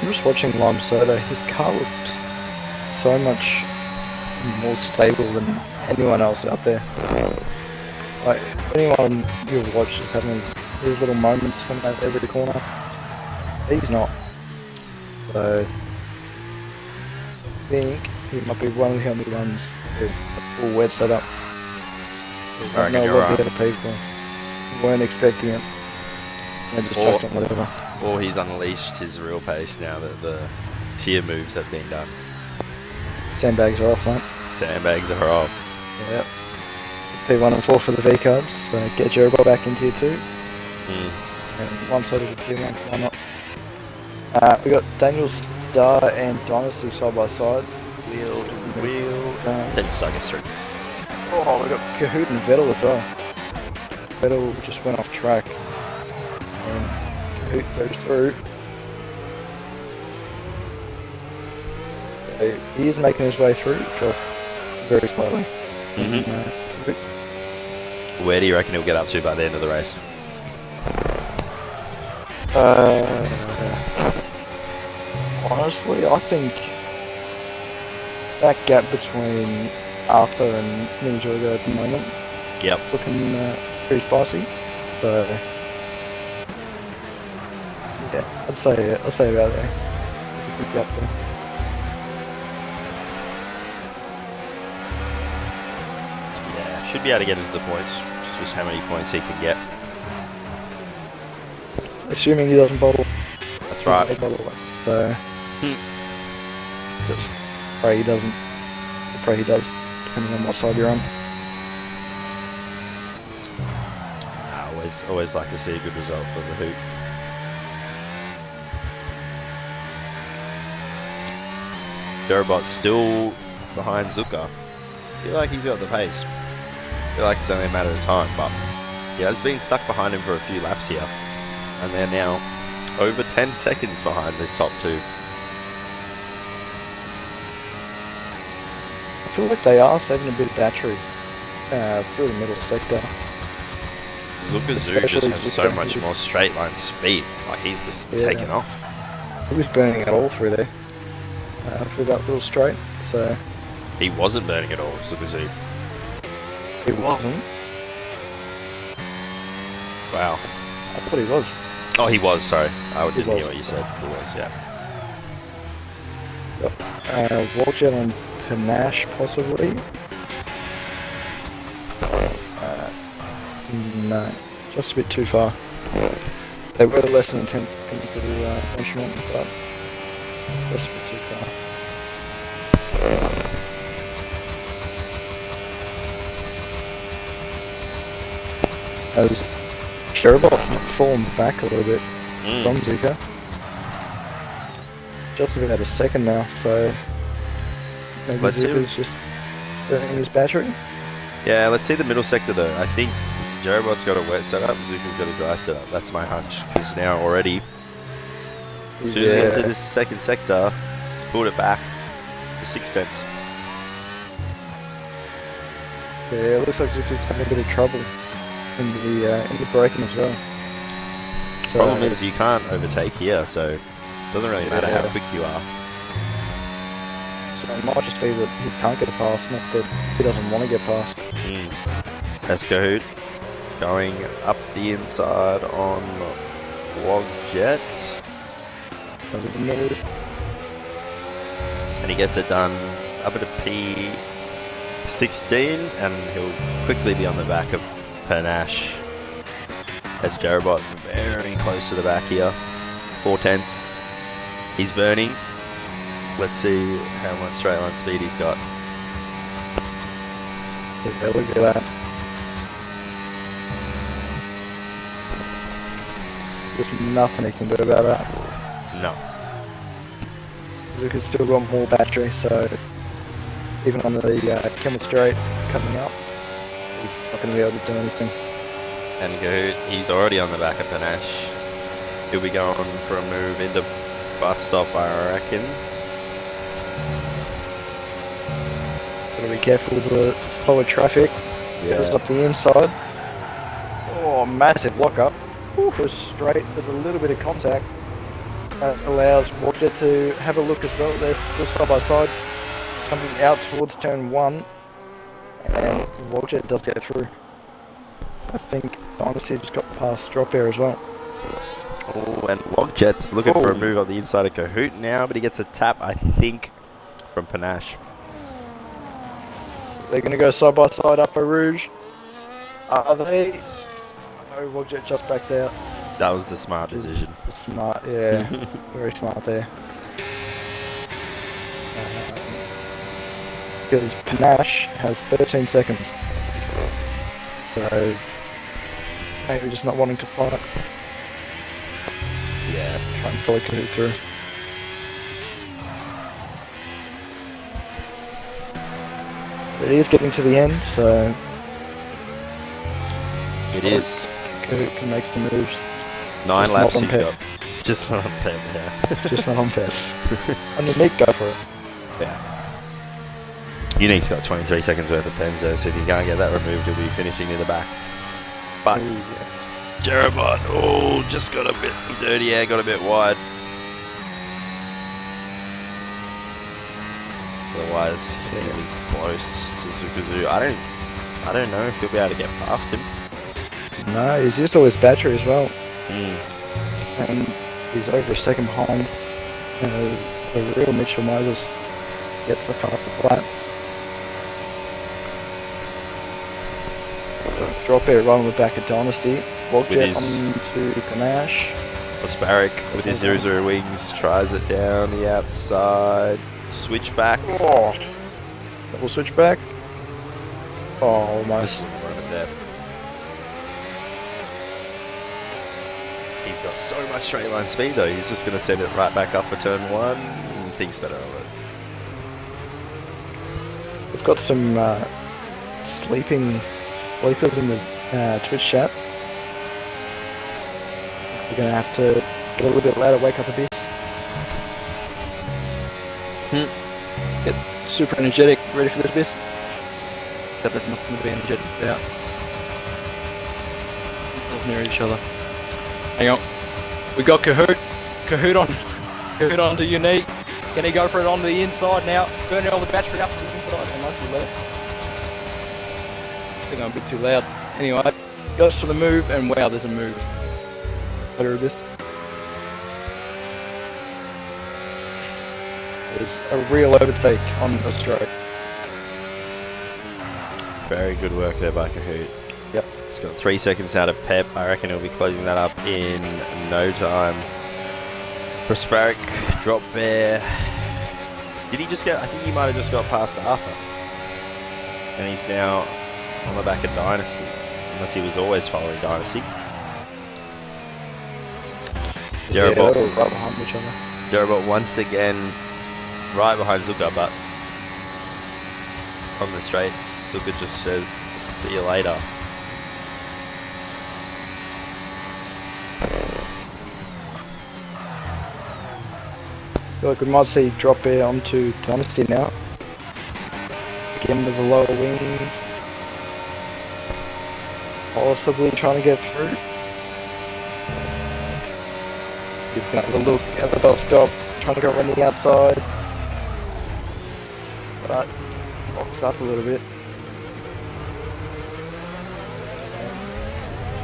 I'm just watching Lime Soda. His car looks so much more stable than anyone else out there. Like, anyone you've watched is having these little moments coming out every corner. He's not. So, I think he might be one of the only ones with a full wet setup. I reckon you're what right. the other people weren't expecting it. They just Or- chucked on whatever. Or he's unleashed his real pace now that the tier moves have been done. Sandbags are off, mate. Sandbags are off. Yep. P1 and 4 for the V-Cubs, so get Jerobot back in tier 2. And one side of the tier 1, why not? We got Daniel Starr and Dynasty side by side. Wheel. Then Starr gets through. Oh, we got Kahoot and Vettel as well. Vettel just went off track. And Kahoot goes through. So he is making his way through, just very slowly. Kahoot Where do you reckon he'll get up to by the end of the race? Honestly, I think that gap between Arthur and Ninjago at the moment Yep. looking pretty spicy. So yeah, I'd say about there. Good gap there. Yeah, should be able to get into the points. It's just how many points he can get. Assuming he doesn't bottle. That's right. He bottle it. So just pray he doesn't. Pray he does, depending on what side you're on. I always like to see a good result for the Hoot. Jerobot's still behind Zuka. I feel like he's got the pace. I feel like it's only a matter of time, but he has been stuck behind him for a few laps here. And they're now over 10 seconds behind this top two. I feel like they are saving a bit of battery through the middle sector. Zukazu just Especially has with so that much huge- more straight line speed. Like he's just Yeah. taking off. He was burning it all through there through that little straight. So He wasn't burning it all, Zukazu. he wasn't. Wow. I thought he was. Oh, he was, sorry. I He didn't was. hear what you said. He was, yeah. Walkjet and Panache possibly. No, just a bit too far. They were less than 10 seconds to measurement, but just a bit too far. as Sherobot's fallen back a little bit from Zuka. Just about a second now, so maybe Let's see. Zuka's just burning his battery. Yeah, let's see the middle sector though. I think Jerobot's got a wet setup, Zuka's got a dry setup. That's my hunch. Because now already, as soon as they enter this second sector, he's pulled it back to 6/10. Yeah, it looks like Zuka's having a bit of trouble in the braking as well. So, Problem is you can't overtake here, so it doesn't really matter how quick you are. so it might just be that he can't get past, not that he doesn't want to get past. That's Kahoot going up the inside on Logjet. Doesn't move. And he gets it done up at a P16, and he'll quickly be on the back of Panache. As Jerobot very close to the back here. 4/10. He's burning. Let's see how much straight line speed he's got. Yeah, look at that. There's nothing he can do about that. No. Zuka's still got more battery, so even on the Camel Straight coming up, he's not going to be able to do anything. And Kahoot, he's already on the back of Panache. He'll be going for a move into bus stop, I reckon. Gotta be careful with the slower traffic. Goes up the inside. Oh, massive lockup. Goes straight. There's a little bit of contact. That allows Walker to have a look as well. They're still side by side, coming out towards turn 1, and Walker does get through. I think Dynasty just got past Drop Air as well. Oh, and Logjet's looking for a move on the inside of Kahoot now, but he gets a tap, I think, from Panache. They're going to go side by side up for Rouge. Are they? No, Wogjet just backs out. That was the smart decision. Smart, yeah. Very smart there. Because Panache has 13 seconds. So, maybe just not wanting to fight. Yeah, try and fully cut it through. But it is getting to the end, so It is. Kahoot can make some moves. 9 Just laps not on he's pit. got. Just not on pit, yeah. Just not on pet. On Unique, go for it. Yeah. Unique's got 23 seconds worth of Penzo, so if you can't get that removed, you'll be finishing near the back. But Ooh, yeah. Jerobot, oh, just got a bit dirty air, got a bit wide. Otherwise, he was close to Zukazu. I don't know if he'll be able to get past him. No, he's used all his battery as well. Mm. And he's over a second behind. The real Mitchell Moses gets the faster lap. So Drop Air right on the back of Dynasty. Wogjet onto Panache. Osparic with his 0-0 wings tries it down the outside. Switch back. Oh, double switch back. Oh, almost. Right there. He's got so much straight line speed though, he's just going to send it right back up for turn 1 and thinks better of it. We've got some sleepers in the Twitch chat. We're going to have to get a little bit louder, wake up a bit. Get super energetic, ready for this bit. Except there's nothing to be energetic about. Those near each other. Hang on. We got Kahoot. Kahoot onto Unique. Can he go for it onto the inside now? Burning all the battery up to the inside. Am I too loud? I think I'm a bit too loud. Anyway, goes for the move, and wow, there's a move. Better of this. There's a real overtake on the straight. Very good work there by Kahoot. Yep. He's got 3 seconds out of Pep. I reckon he'll be closing that up in no time. Prosperic, drop bear. Did he just get, I think he might have just got past Arthur. And he's now on the back of Dynasty. unless he was always following Dynasty. Yeah, they Jerobot, were right behind each other. Jerobot once again right behind Zuka, but on the straight, Zuka just says, see you later. Feel like we might see drop air onto Dynasty now. Again with the lower wings. Possibly trying to get through. He's going to have a look at the bus stop, trying to go around the outside. But locks up a little bit.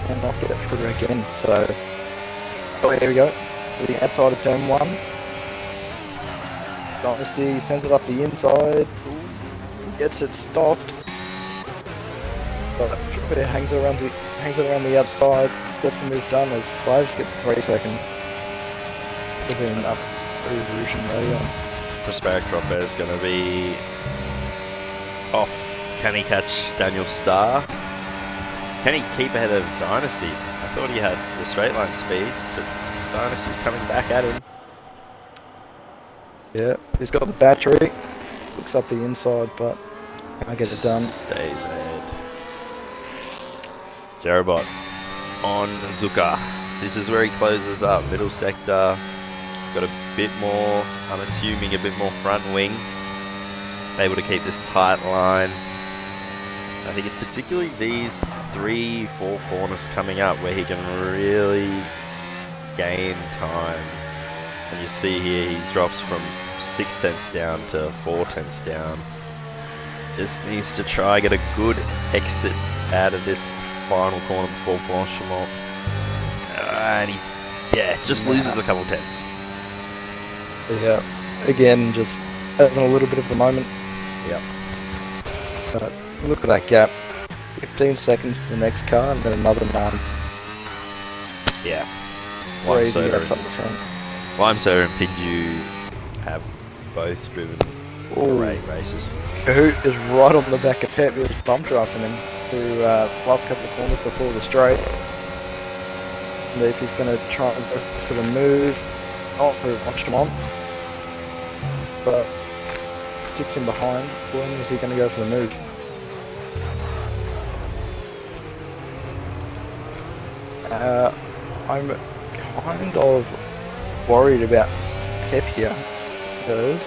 And not get it through again. So, oh, here we go. To the outside of turn 1. Dynasty sends it up the inside. Gets it stopped. But Trippier hangs around the outside. Gets the move done as Clives gets 3 seconds. Could be enough for Evolution early on. Prosperic Dropper is going to be off. Can he catch Daniel Starr? Can he keep ahead of Dynasty? I thought he had the straight line speed, but Dynasty's coming back at him. Yeah, he's got the battery. Looks up the inside, but can't get it done. Stays ahead. Jerobot on Zuka. This is where he closes up. Middle sector. He's got a bit more, I'm assuming a bit more front wing. Able to keep this tight line. I think it's particularly these 3-4 corners coming up where he can really gain time. And you see here he drops from 6 tenths down to 4 tenths down. Just needs to try get a good exit out of this final corner before Blanchimont. And he's, just loses a couple tenths. Yeah, again, just having a little bit of the moment. Yep. But look at that gap. 15 seconds to the next car and then another 9. Yeah. Crazy Limesoda that's up the front. Limesoda and Pinju have both driven great races. Kahoot is right on the back of Pep. He was bump drafting him through the last couple of corners before the straight. And if he's going to try and go for the move, not for Blanchimont, but sticks him behind. When is he going to go for the move? I'm kind of worried about Pep here because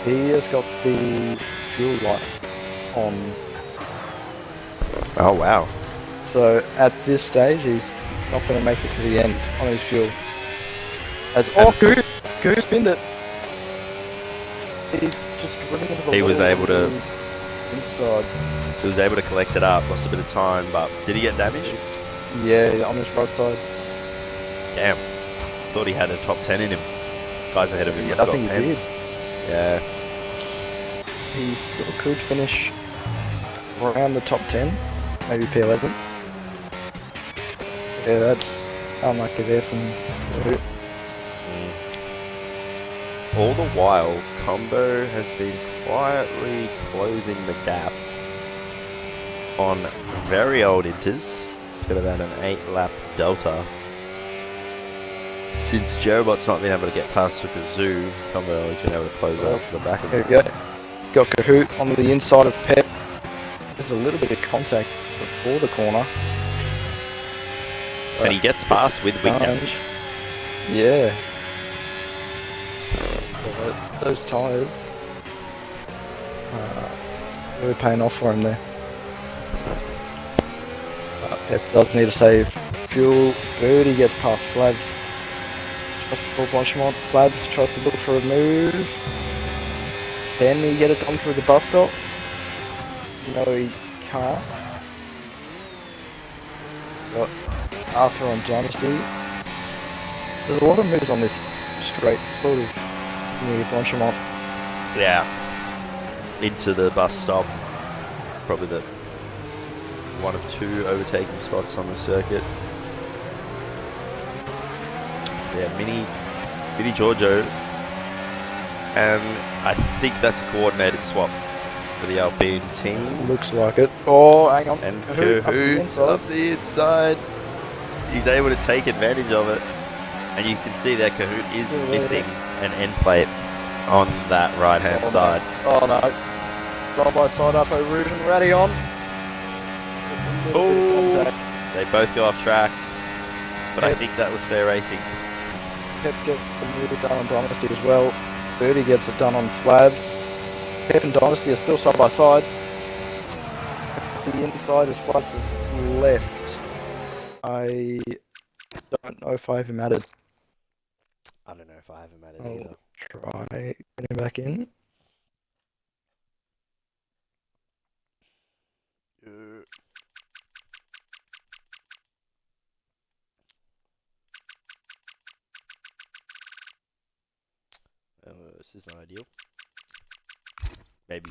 he has got the fuel light on. Oh wow. So at this stage he's not going to make it to the end on his fuel. Goose spinned it. He's just running into the He was wall able to inside. He was able to collect it up, lost a bit of time, but did he get damaged? Yeah, on his right side. Damn. Thought he had a top 10 in him. Guys ahead of him. Yeah, have I think got he pens. did. Yeah. He still could finish around the top 10, maybe P11. Yeah, that's unlucky there from Kahoot. All the while, Combo has been quietly closing the gap on very old Inters. It's got about an 8-lap delta. Since Jerobot's not been able to get past Sukazu, Combo has been able to close out to the back of There it. we go. Got Kahoot on the inside of Pep. There's a little bit of contact before the corner. And he gets past with wing damage. Yeah. Those tyres really paying off for him there. Pep does need to save fuel. Birdie gets past Flads just before Blanchimont. Flads tries to look for a move. Can he get it done through the bus stop? No, he can't. Got Arthur on Dynasty. There's a lot of moves on this straight, sort of near Blanchimont. Yeah. Into the bus stop. Probably the one of 2 overtaking spots on the circuit. Yeah, Mini Giorgio. And I think that's a coordinated swap. for the Alpine team. Looks like it. Oh, hang on. And Kahoot up the Kahoot inside. up the inside. He's able to take advantage of it. And you can see that Kahoot is missing an end plate on that right-hand side. No. Oh no. Side by side up, Rouge and Ratty on. Oh, they both go off track. But I think that was fair racing. Pep gets the move done on Dynasty as well. Birdie gets it done on Flabs. Pep and Dynasty are still side by side. The inside is Flabs' left. I don't know if I even mattered. I don't know if I haven't mattered I'll either. try getting back in. This isn't ideal. Maybe.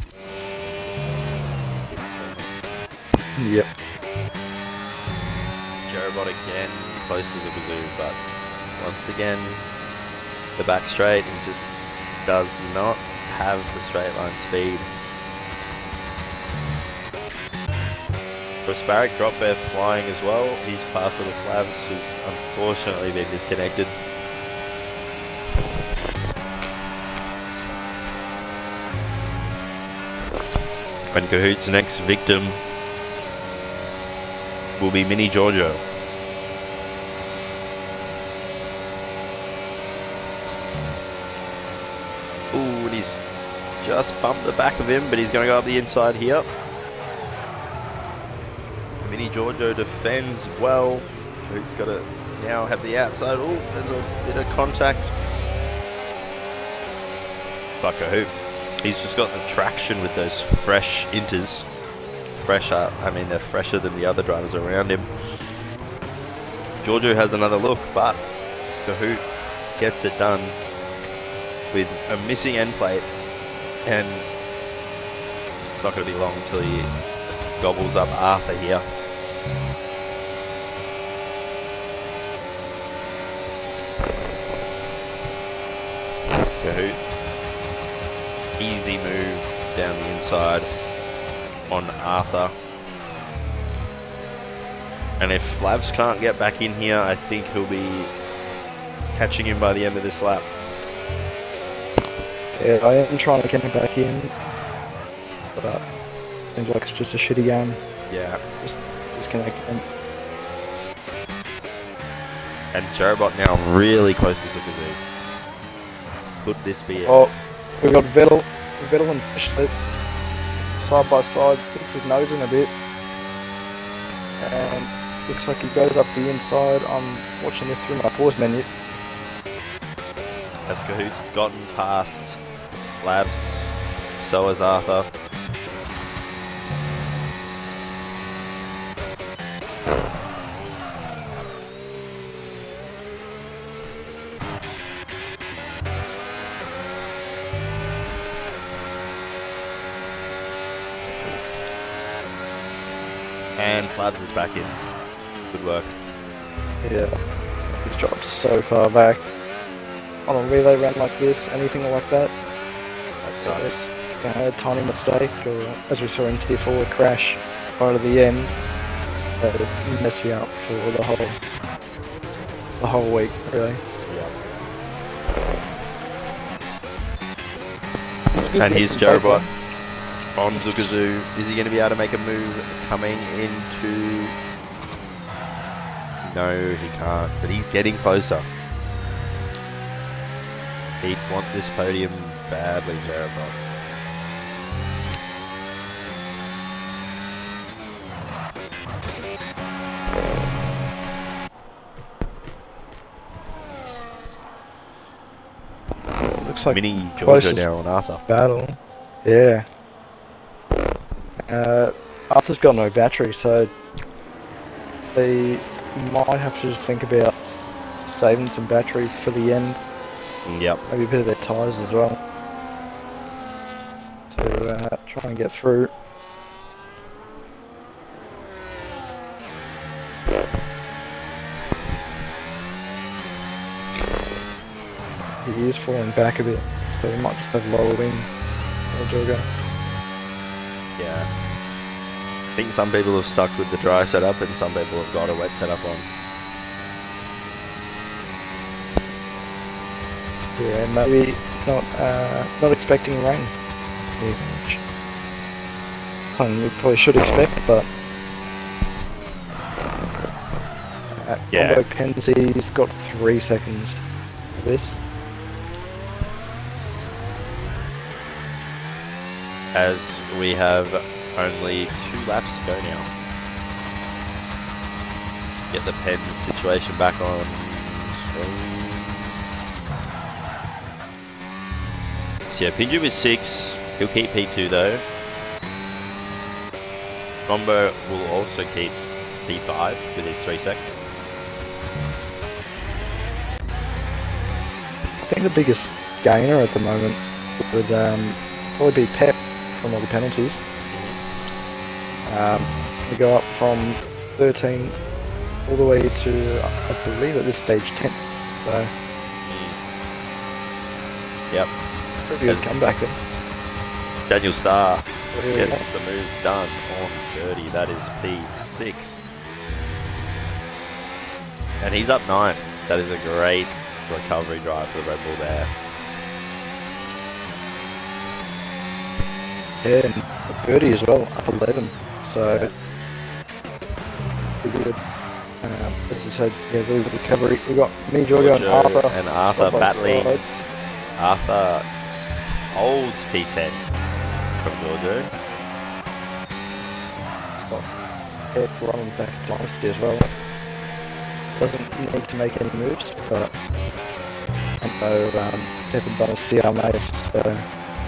Yep. Jerobot again, close to Zubazu, but once again, the back straight and just does not have the straight line speed. Prosperic drop bear flying as well. He's past little Flavs, who's unfortunately been disconnected. And Kahoot's next victim will be Mini Giorgio. Ooh, and he's just bumped the back of him, but he's going to go up the inside here. Mini Giorgio defends well. Kahoot's got to now have the outside. Oh, there's a bit of contact. But Kahoot, he's just got the traction with those fresh inters. Fresher, I mean they're fresher than the other drivers around him. Giorgio has another look, but Kahoot gets it done with a missing end plate, and it's not going to be long until he gobbles up Arthur here. Kahoot, easy move down the inside on Arthur. And if Flavs can't get back in here, I think he'll be catching him by the end of this lap. Yeah, I am trying to get him back in, but seems like it's just a shitty game. Yeah. Just disconnect him. And Jerobot now really close to Zukazu. Could this be it? Oh, we've got Vettel and Fishlitz side by side, sticks his nose in a bit, and looks like he goes up the inside. I'm watching this through my pause menu. As Kahoot's gotten past Labs, so has Arthur. And Flavs is back in. Good work. Yeah, he's dropped so far back. On a relay run like this, anything like that, That sucks. a tiny mistake, or as we saw in Tier 4, a crash right at the end, that would mess you up for the whole week, really. And here's Jerobot on Zukazu. Is he going to be able to make a move coming into... No, he can't. But he's getting closer. He'd want this podium badly, Jerobot. Looks like Mini Giorgio closest now on Arthur. battle. Yeah. Arthur's got no battery, so they might have to just think about saving some battery for the end. Yep. Maybe a bit of their tyres as well to try and get through. He is falling back a bit, so he might just have lower wings. Or jogger. Yeah. I think some people have stuck with the dry setup and some people have got a wet setup on. Yeah, maybe not expecting rain. Yeah. Something we probably should expect, but Yeah. Combo Pensie's got 3 seconds for this. As we have only 2 laps to go now. Get the Pens situation back on screen. So yeah, Pinju is 6. He'll keep P2 though. Combo will also keep P5 with his 3 seconds. I think the biggest gainer at the moment would probably be Pep from all the penalties. We go up from 13 all the way to, I believe at this stage, 10th. So, Yep. pretty good comeback then. Daniel Starr Yeah. gets the move done on 30. That is P6. And he's up 9. That is a great recovery drive for the Red Bull there. Yeah, and a birdie as well, up 11. So, pretty good. As you said, yeah, really good recovery. We got me, Giorgio, and Arthur. And Arthur side by battling. side. Arthur holds P10 from Giorgio. Pep running back dynasty as well. Doesn't need to make any moves, but I know Pep and Dynasty are mates, so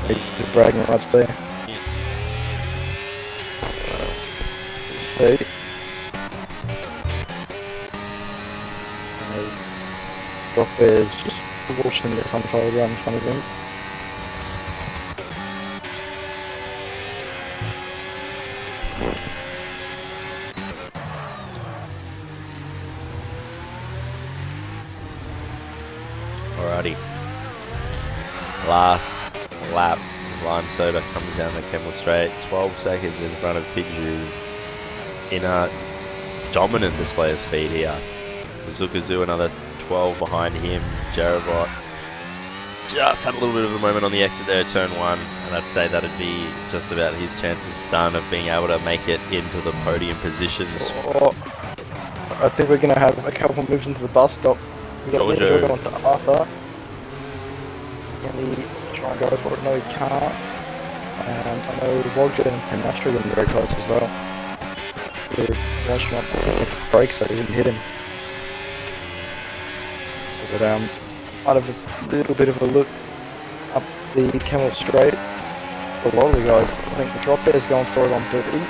it's good bragging rights there. See. Doc Bear's just watching this unfold right in front of him. Alrighty. Last lap. Lime Soda comes down the Kemmel Straight. 12 seconds in front of Pinju. In a dominant display of speed here. Zukazu another 12 behind him. Jerabot just had a little bit of a moment on the exit there, turn 1. And I'd say that'd be just about his chances done of being able to make it into the podium positions. Oh, I think we're going to have a couple moves into the bus stop. We got Giorgio. Giorgio onto Arthur. Can he try and go for it? No, he can't. And I know Wogja and Nashra are very close as well. Nashra might the break so he wouldn't hit him. But might have a little bit of a look up the Camel Straight. A lot of the guys, I think the drop there is going for it on 30.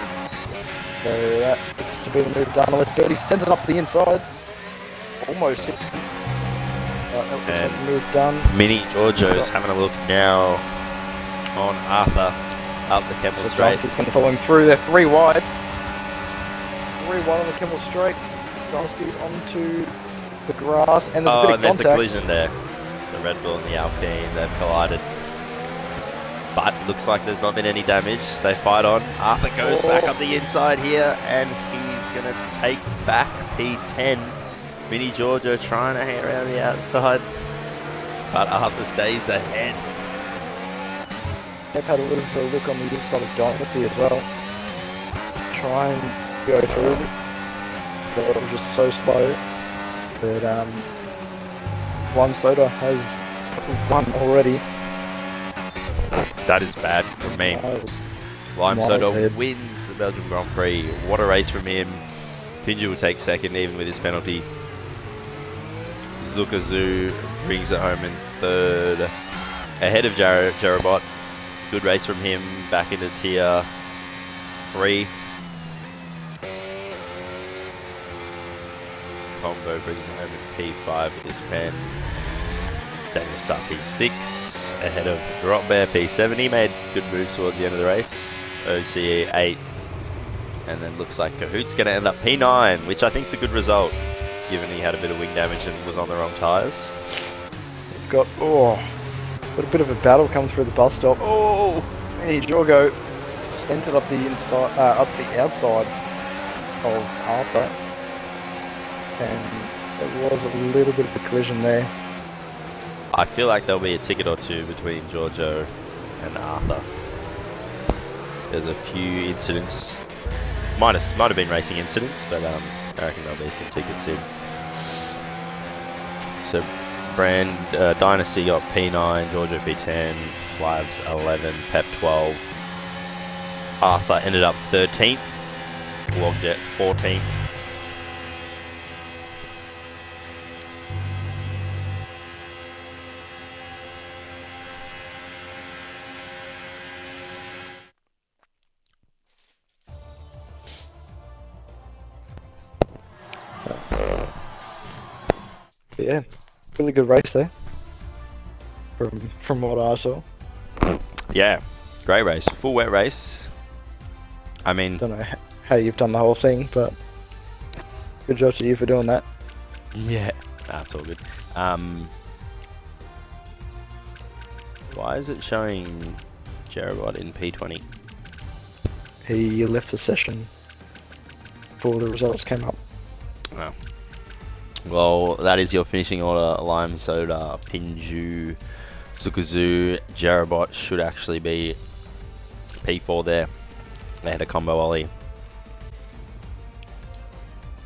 So that looks to be the move done. Unless 30 sends it up the inside. Almost hit. That looks like the move done. Mini Giorgio's having a look now on Arthur up the Kemmel So Straight. Dynasty's going to follow him through. They're 3 wide. 3 wide on the Kemmel Straight. Dynasty's onto the grass, and there's a bit of there's a contact. collision there. The Red Bull and the Alpine, they've collided. But looks like there's not been any damage. They fight on. Arthur goes back up the inside here, and he's going to take back P10. Mini Giorgio trying to hang around the outside, but Arthur stays ahead. They've had a little bit of a look on the inside of Dynasty as well. Try and go through. So it was just so slow. But One Soda has won already. That is bad for me. Lime Soda wins the Belgium Grand Prix. What a race from him. Pinju will take second even with his penalty. Zukazu brings it home in third. Ahead of Jerabot. Good race from him back into tier 3. Combo brings it home in P5 with his pen. Daniel Starr P6. Ahead of Drop Bear P7. He made good moves towards the end of the race. OCE 8. And then looks like Kahoot's going to end up P9, which I think is a good result, given he had a bit of wing damage and was on the wrong tyres. Got a bit of a battle come through the bus stop. Oh! Hey, Jorgo extended up the inside, up the outside of Arthur, and there was a little bit of a collision there. I feel like there'll be a ticket or two between Giorgio and Arthur. There's a few incidents. Might have been racing incidents, but I reckon there'll be some tickets in. So Brand Dynasty got P9, Giorgio P10, Flavs 11, Pep 12. Arthur ended up 13th, Logjet 14th. Yeah, really good race there. From what I saw. Yeah, great race, full wet race. I mean, Don't know how you've done the whole thing, but good job to you for doing that. yeah, that's all good. Why is it showing Jerabot in P20? He left the session before the results came up. Oh. Well, that is your finishing order. Lime Soda, Pinju, Sukuzu, Jerabot should actually be P4 there. They had a combo ollie.